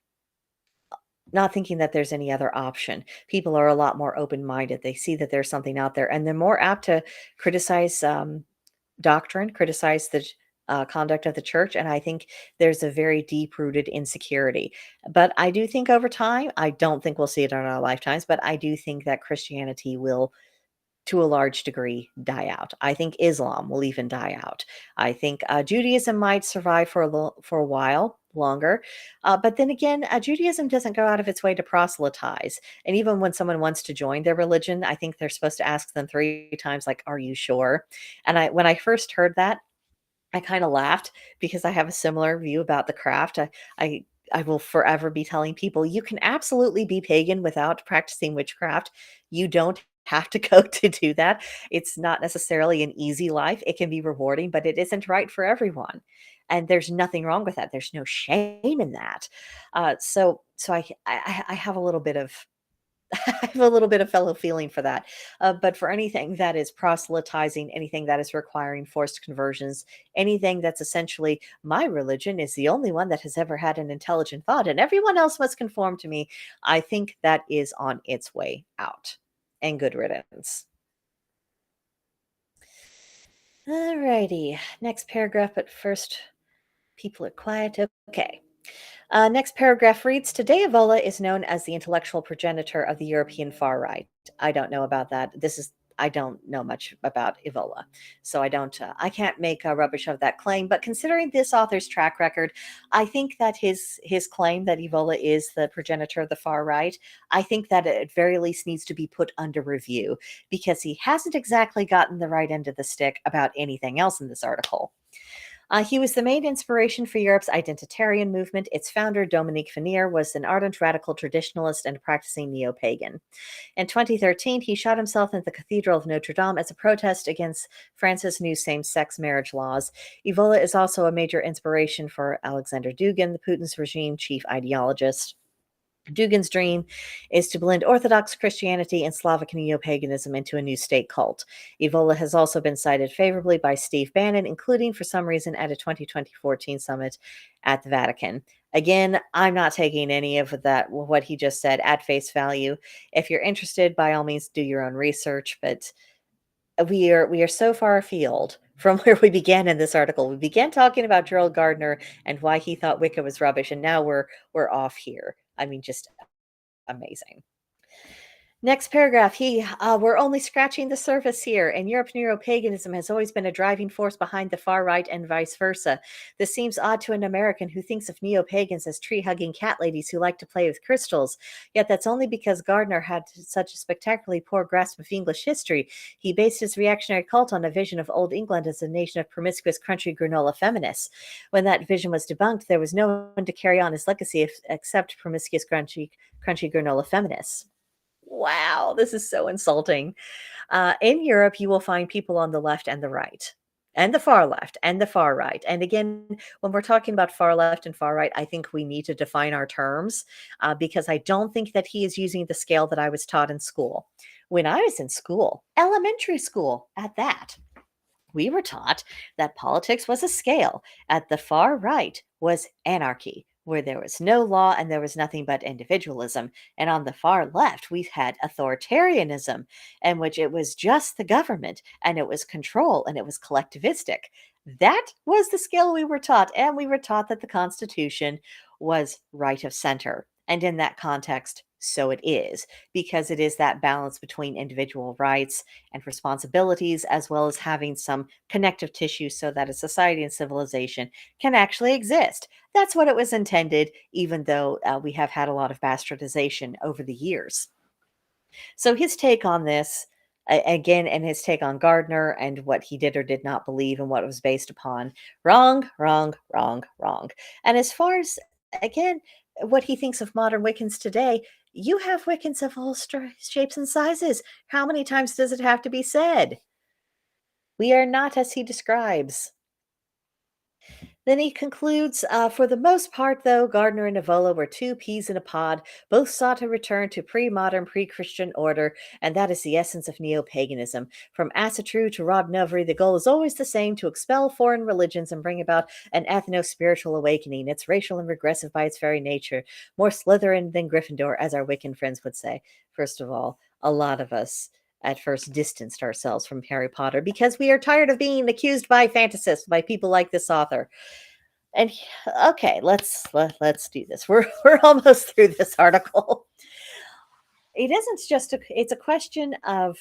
not thinking that there's any other option. People are a lot more open-minded. They see that there's something out there, and they're more apt to criticize doctrine, criticize the conduct of the church. And I think there's a very deep-rooted insecurity. But I do think over time, I don't think we'll see it in our lifetimes, but I do think that Christianity will to a large degree die out. I think Islam will even die out. I think Judaism might survive for a while longer, but then again, Judaism doesn't go out of its way to proselytize. And even when someone wants to join their religion, I think they're supposed to ask them 3 times, like, "Are you sure?" And when I first heard that, I kinda laughed because I have a similar view about the craft. I I will forever be telling people, "You can absolutely be pagan without practicing witchcraft. You don't have to go to do that. It's not necessarily an easy life. It can be rewarding, but it isn't right for everyone." And there's nothing wrong with that. There's no shame in that. So I have a little bit of I have a little bit of fellow feeling for that. But for anything that is proselytizing, anything that is requiring forced conversions, anything that's essentially my religion is the only one that has ever had an intelligent thought, and everyone else must conform to me, I think that is on its way out. And good riddance. Alrighty, next paragraph, but first, people are quiet. Okay. Next paragraph reads, "Today Evola is known as the intellectual progenitor of the European far right." I don't know about that. I don't know much about Evola, so I can't make rubbish of that claim. But considering this author's track record, I think that his claim that Evola is the progenitor of the far right, I think that it at very least needs to be put under review because he hasn't exactly gotten the right end of the stick about anything else in this article. He was the main inspiration for Europe's identitarian movement. Its founder, Dominique Venier, was an ardent radical traditionalist and practicing neo pagan. In 2013, he shot himself in the Cathedral of Notre Dame as a protest against France's new same sex marriage laws. Evola is also a major inspiration for Alexander Dugin, the Putin's regime chief ideologist. Dugin's dream is to blend Orthodox Christianity and Slavic neo-paganism into a new state cult. Evola has also been cited favorably by Steve Bannon, including for some reason at a 2014 summit at the Vatican. Again, I'm not taking any of that, what he just said, at face value. If you're interested, by all means, do your own research. But we are so far afield from where we began in this article. We began talking about Gerald Gardner and why he thought Wicca was rubbish, and now we're off here. I mean, just amazing. Next paragraph, we're only scratching the surface here. In Europe, neo-paganism has always been a driving force behind the far right and vice versa. This seems odd to an American who thinks of neo-pagans as tree-hugging cat ladies who like to play with crystals. Yet that's only because Gardner had such a spectacularly poor grasp of English history. He based his reactionary cult on a vision of Old England as a nation of promiscuous crunchy granola feminists. When that vision was debunked, there was no one to carry on his legacy except promiscuous crunchy granola feminists. Wow, this is so insulting. In Europe, you will find people on the left and the right, and the far left and the far right. And again, when we're talking about far left and far right, I think we need to define our terms because I don't think that he is using the scale that I was taught in school. When I was in school, elementary school at that, we were taught that politics was a scale. At the far right was anarchy, where there was no law and there was nothing but individualism. And on the far left, we had authoritarianism, in which it was just the government and it was control and it was collectivistic. That was the skill we were taught. And we were taught that the Constitution was right of center. And in that context, so it is, because it is that balance between individual rights and responsibilities, as well as having some connective tissue so that a society and civilization can actually exist. That's what it was intended, even though we have had a lot of bastardization over the years. So his take on this, again, and his take on Gardner and what he did or did not believe and what it was based upon, wrong, wrong, wrong, wrong. And as far as, again, what he thinks of modern Wiccans today, you have Wiccans of all shapes and sizes. How many times does it have to be said? We are not as he describes. Then he concludes, for the most part, though, Gardner and Evola were two peas in a pod. Both sought a return to pre-modern, pre-Christian order, and that is the essence of neo-paganism. From Asatru to Rob Novery, the goal is always the same: to expel foreign religions and bring about an ethno-spiritual awakening. It's racial and regressive by its very nature, more Slytherin than Gryffindor, as our Wiccan friends would say. First of all, a lot of us at first distanced ourselves from Harry Potter because we are tired of being accused by fantasists, by people like this author. And okay, let's do this. We're almost through this article. It isn't just it's a question of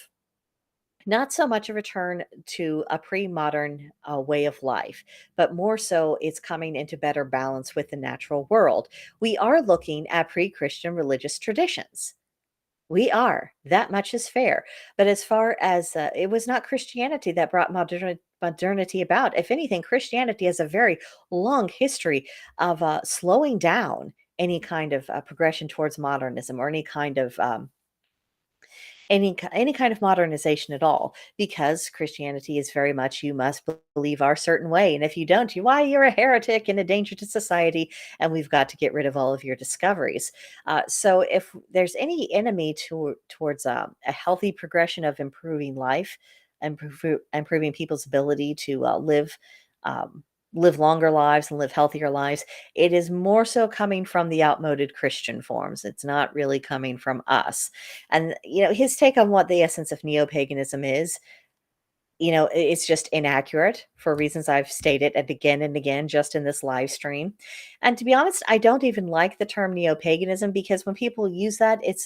not so much a return to a pre-modern way of life, but more so it's coming into better balance with the natural world. We are looking at pre-Christian religious traditions. We are. That much is fair. But as far as it was not Christianity that brought modernity about. If anything, Christianity has a very long history of slowing down any kind of progression towards modernism or any kind of modernization at all, because Christianity is very much, you must believe our certain way, and if you don't, you're a heretic and a danger to society, and we've got to get rid of all of your discoveries. So if there's any enemy towards a healthy progression of improving life and improving people's ability to um, live longer lives and live healthier lives, it is more so coming from the outmoded Christian forms. It's not really coming from us. And, his take on what the essence of neo paganism is, it's just inaccurate for reasons I've stated and again just in this live stream. And to be honest, I don't even like the term neo-paganism, because when people use that, it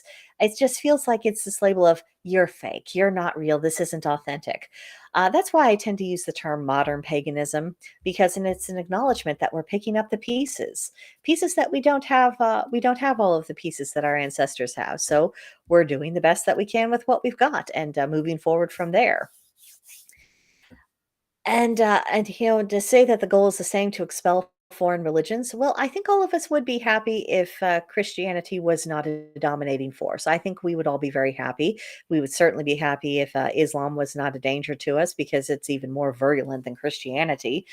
just feels like it's this label of you're fake, you're not real, this isn't authentic. That's why I tend to use the term modern paganism, because it's an acknowledgement that we're picking up the pieces that we don't have. We don't have all of the pieces that our ancestors have, so we're doing the best that we can with what we've got and moving forward from there. And to say that the goal is the same: to expel foreign religions. Well, I think all of us would be happy if Christianity was not a dominating force. I think we would all be very happy. We would certainly be happy if Islam was not a danger to us, because it's even more virulent than Christianity.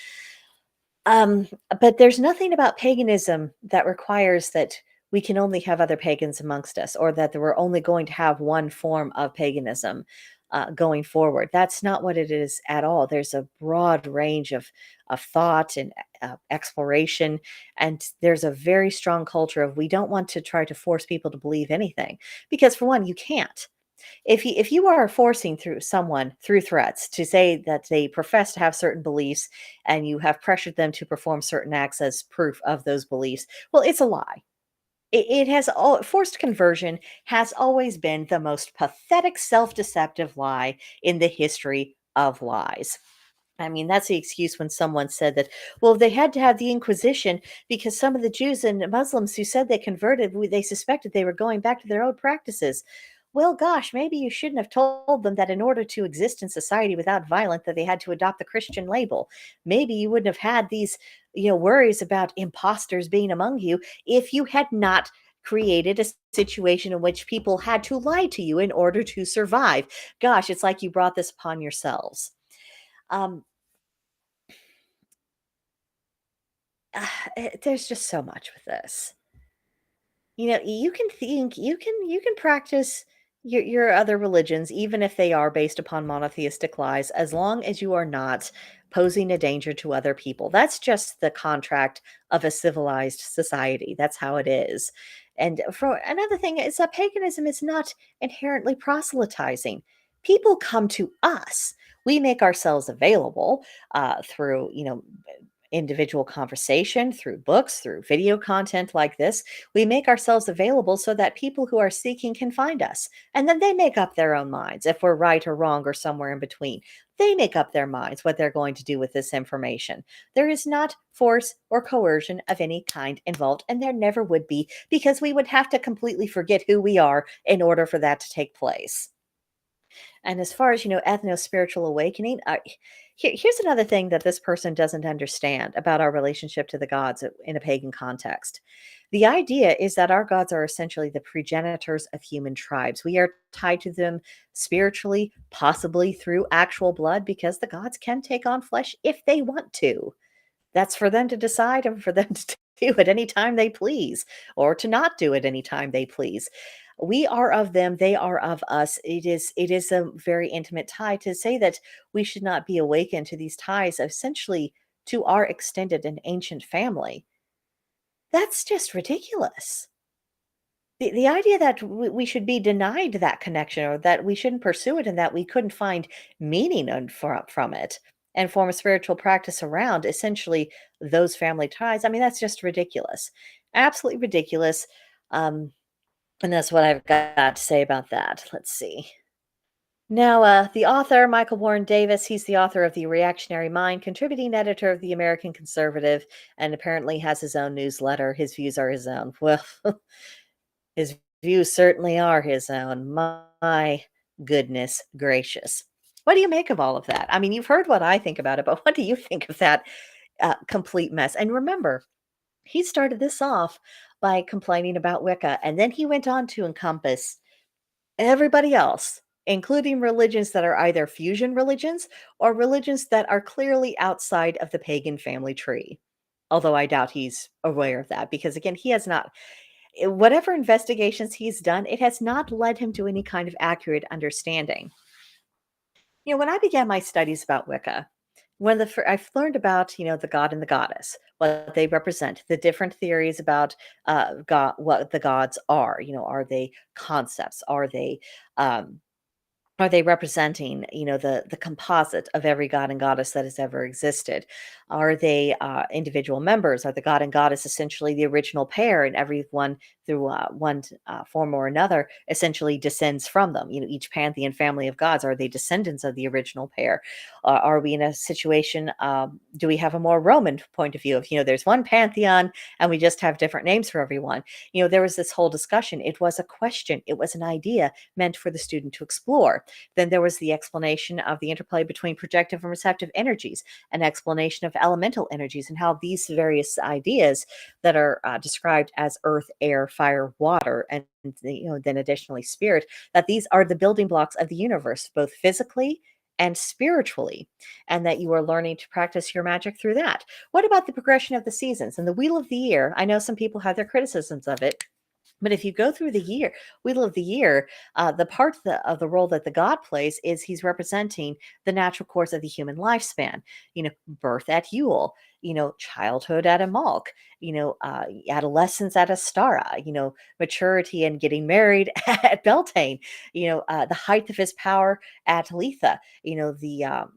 Um, but there's nothing about paganism that requires that we can only have other pagans amongst us, or that we're only going to have one form of paganism going forward. That's not what it is at all. There's a broad range of thought and exploration, and there's a very strong culture of, we don't want to try to force people to believe anything, because for one, you can't. If you are forcing through someone through threats to say that they profess to have certain beliefs, and you have pressured them to perform certain acts as proof of those beliefs, well, it's a lie. It has all forced conversion has always been the most pathetic, self-deceptive lie in the history of lies. I mean, that's the excuse when someone said that, well, they had to have the Inquisition because some of the Jews and Muslims who said they converted, they suspected they were going back to their old practices. Well, gosh, maybe you shouldn't have told them that in order to exist in society without violence, that they had to adopt the Christian label. Maybe you wouldn't have had these, worries about imposters being among you if you had not created a situation in which people had to lie to you in order to survive. Gosh, it's like you brought this upon yourselves. Um, there's just so much with this. You can think, you can practice your other religions, even if they are based upon monotheistic lies, as long as you are not posing a danger to other people. That's just the contract of a civilized society. That's how it is. And for another thing is that paganism is not inherently proselytizing. People come to us. We make ourselves available through, individual conversation, through books, through video content like this. We make ourselves available so that people who are seeking can find us. And then they make up their own minds if we're right or wrong or somewhere in between. They make up their minds what they're going to do with this information. There is not force or coercion of any kind involved, and there never would be, because we would have to completely forget who we are in order for that to take place. And as far as, ethno-spiritual awakening, here's another thing that this person doesn't understand about our relationship to the gods in a pagan context. The idea is that our gods are essentially the progenitors of human tribes. We are tied to them spiritually, possibly through actual blood, because the gods can take on flesh if they want to. That's for them to decide and for them to do it any time they please, or to not do it any time they please. We are of them, they are of us. It is a very intimate tie. To say that we should not be awakened to these ties essentially to our extended and ancient family, that's just ridiculous. The idea that we should be denied that connection, or that we shouldn't pursue it, and that we couldn't find meaning from it and form a spiritual practice around essentially those family ties. I mean, that's just ridiculous. Absolutely ridiculous. Um, and that's what I've got to say about that. Let's see. Now, the author, Michael Warren Davis, he's the author of The Reactionary Mind, contributing editor of The American Conservative, and apparently has his own newsletter. His views are his own. Well, his views certainly are his own. My goodness gracious. What do you make of all of that? I mean, you've heard what I think about it, but what do you think of that complete mess? And remember, he started this off by complaining about Wicca, and then he went on to encompass everybody else, including religions that are either fusion religions or religions that are clearly outside of the pagan family tree. Although I doubt he's aware of that, because again, he has not, whatever investigations he's done, it has not led him to any kind of accurate understanding. When I began my studies about Wicca, I've learned about, the god and the goddess, what they represent, the different theories about God, what the gods are. Are they concepts? Are they representing, the composite of every god and goddess that has ever existed? Are they individual members? Are the god and goddess essentially the original pair, and everyone through one form or another essentially descends from them? Each pantheon family of gods, are they descendants of the original pair? Are we in a situation? Do we have a more Roman point of view of, there's one pantheon and we just have different names for everyone? There was this whole discussion. It was a question. It was an idea meant for the student to explore. Then there was the explanation of the interplay between projective and receptive energies, an explanation of elemental energies, and how these various ideas that are described as earth, air, fire, water, and then additionally spirit, that these are the building blocks of the universe, both physically and spiritually, and that you are learning to practice your magic through that. What about the progression of the seasons and the wheel of the year? I know some people have their criticisms of it. But if you go through the year, wheel of the year, the part of the role that the god plays is he's representing the natural course of the human lifespan. Birth at Yule, childhood at Amalk, adolescence at Astara, maturity and getting married at Beltane, the height of his power at Letha, the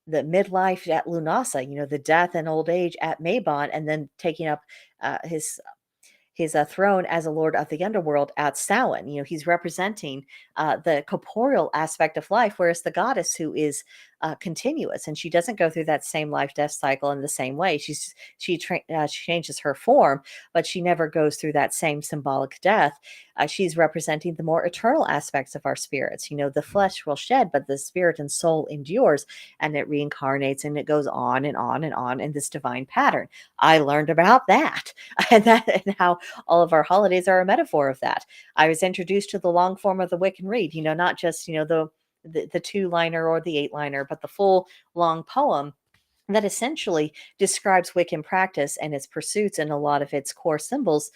midlife at Lunasa, the death and old age at Mabon, and then taking up his throne as a lord of the underworld at Samhain. He's representing the corporeal aspect of life, whereas the goddess, who is continuous, and she doesn't go through that same life death cycle in the same way. She changes her form, but she never goes through that same symbolic death. She's representing the more eternal aspects of our spirits. The flesh will shed, but the spirit and soul endures, and it reincarnates, and it goes on and on and on in this divine pattern. I learned about that, and how all of our holidays are a metaphor of that. I was introduced to the long form of the Wiccan Rede, not just, the two-liner or the eight-liner, but the full long poem that essentially describes Wiccan practice and its pursuits and a lot of its core symbols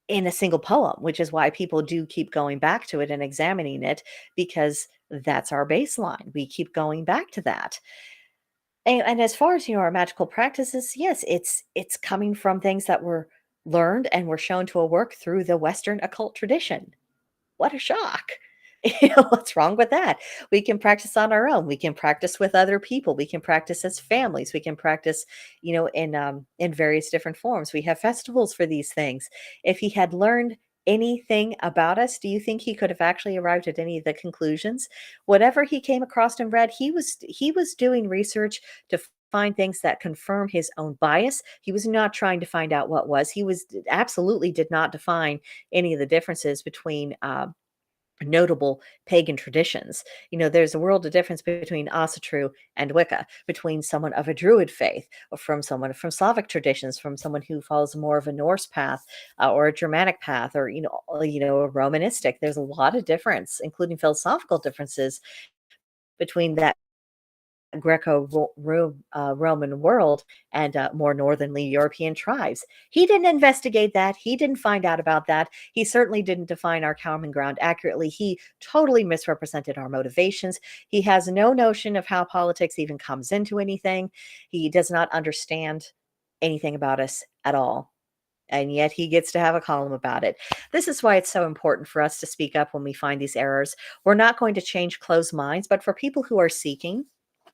in a single poem, which is why people do keep going back to it and examining it, because that's our baseline. We keep going back to that. And as far as, our magical practices, yes, it's coming from things that were learned and were shown to work through the Western occult tradition. What a shock. What's wrong with that? We can practice on our own. We can practice with other people. We can practice as families. We can practice, in various different forms. We have festivals for these things. If he had learned anything about us, do you think he could have actually arrived at any of the conclusions? Whatever he came across and read, he was doing research to find things that confirm his own bias. He was not trying to find out what was. He was absolutely did not define any of the differences between notable pagan traditions. There's a world of difference between Asatru and Wicca, between someone of a Druid faith, or from someone from Slavic traditions, from someone who follows more of a Norse path, or a Germanic path, or a Romanistic. There's a lot of difference, including philosophical differences between that Roman world and more northernly European tribes. He didn't investigate that. He didn't find out about that. He certainly didn't define our common ground accurately. He totally misrepresented our motivations. He has no notion of how politics even comes into anything. He does not understand anything about us at all. And yet he gets to have a column about it. This is why it's so important for us to speak up when we find these errors. We're not going to change closed minds, but for people who are seeking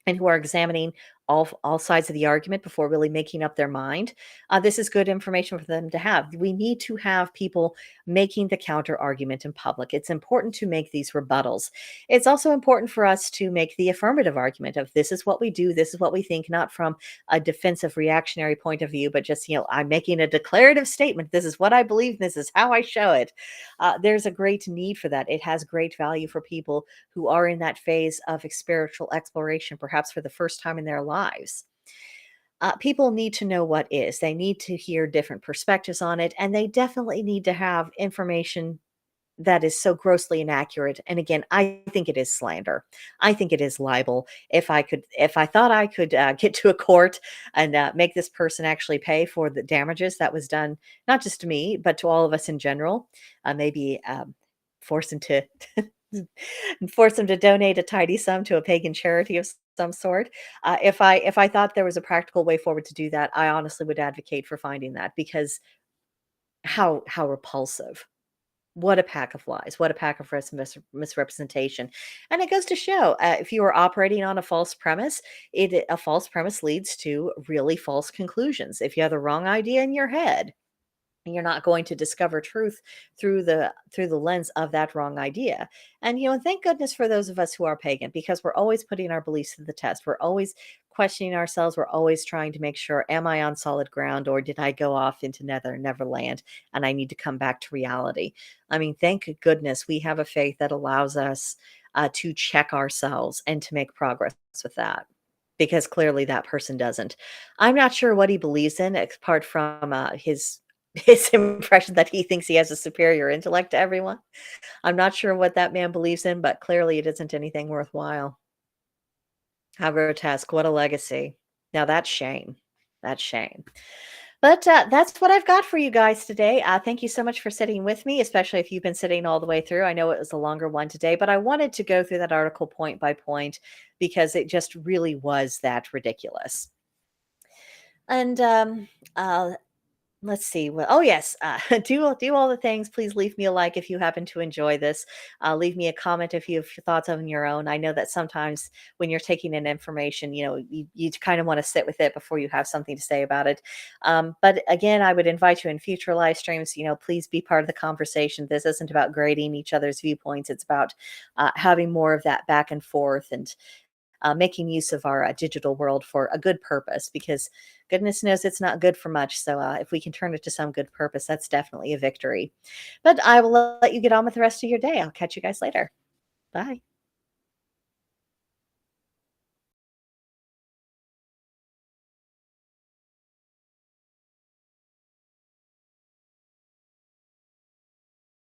and who are examining all sides of the argument before really making up their mind, this is good information for them to have. We need to have people making the counter argument in public. It's important to make these rebuttals. It's also important for us to make the affirmative argument of this is what we do, this is what we think, not from a defensive reactionary point of view, but just, I'm making a declarative statement. This is what I believe. This is how I show it. There's a great need for that. It has great value for people who are in that phase of spiritual exploration, perhaps for the first time in their lives. People need to know what is. They need to hear different perspectives on it, and they definitely need to have information that is so grossly inaccurate. And again, I think it is slander. I think it is libel. If I thought I could get to a court and make this person actually pay for the damages that was done, not just to me, but to all of us in general, maybe force him to force him to donate a tidy sum to a pagan charity of some sort. If I thought there was a practical way forward to do that, I honestly would advocate for finding that, because how repulsive. What a pack of lies. What a pack of misrepresentation. And it goes to show, if you are operating on a false premise, a false premise leads to really false conclusions. If you have the wrong idea in your head, you're not going to discover truth through the lens of that wrong idea. And thank goodness for those of us who are pagan, because we're always putting our beliefs to the test. We're always questioning ourselves. We're always trying to make sure, am I on solid ground, or did I go off into Neverland and I need to come back to reality? I mean, thank goodness we have a faith that allows us to check ourselves and to make progress with that, because clearly that person doesn't. I'm not sure what he believes in, apart from his impression that he thinks he has a superior intellect to everyone. I'm not sure what that man believes in, but clearly it isn't anything worthwhile. How grotesque. What a legacy. Now that's shame. That's shame. But that's what I've got for you guys today. Thank you so much for sitting with me, especially if you've been sitting all the way through. I know it was a longer one today, but I wanted to go through that article point by point, because it just really was that ridiculous. And let's see. Well, oh yes, do all the things. Please leave me a like if you happen to enjoy this. Leave me a comment if you have thoughts on your own. I know that sometimes when you're taking in information, you kind of want to sit with it before you have something to say about it. But again, I would invite you in future live streams. Please be part of the conversation. This isn't about grading each other's viewpoints. It's about having more of that back and forth, and making use of our digital world for a good purpose, because goodness knows it's not good for much. So if we can turn it to some good purpose, that's definitely a victory. But I will let you get on with the rest of your day. I'll catch you guys later. Bye.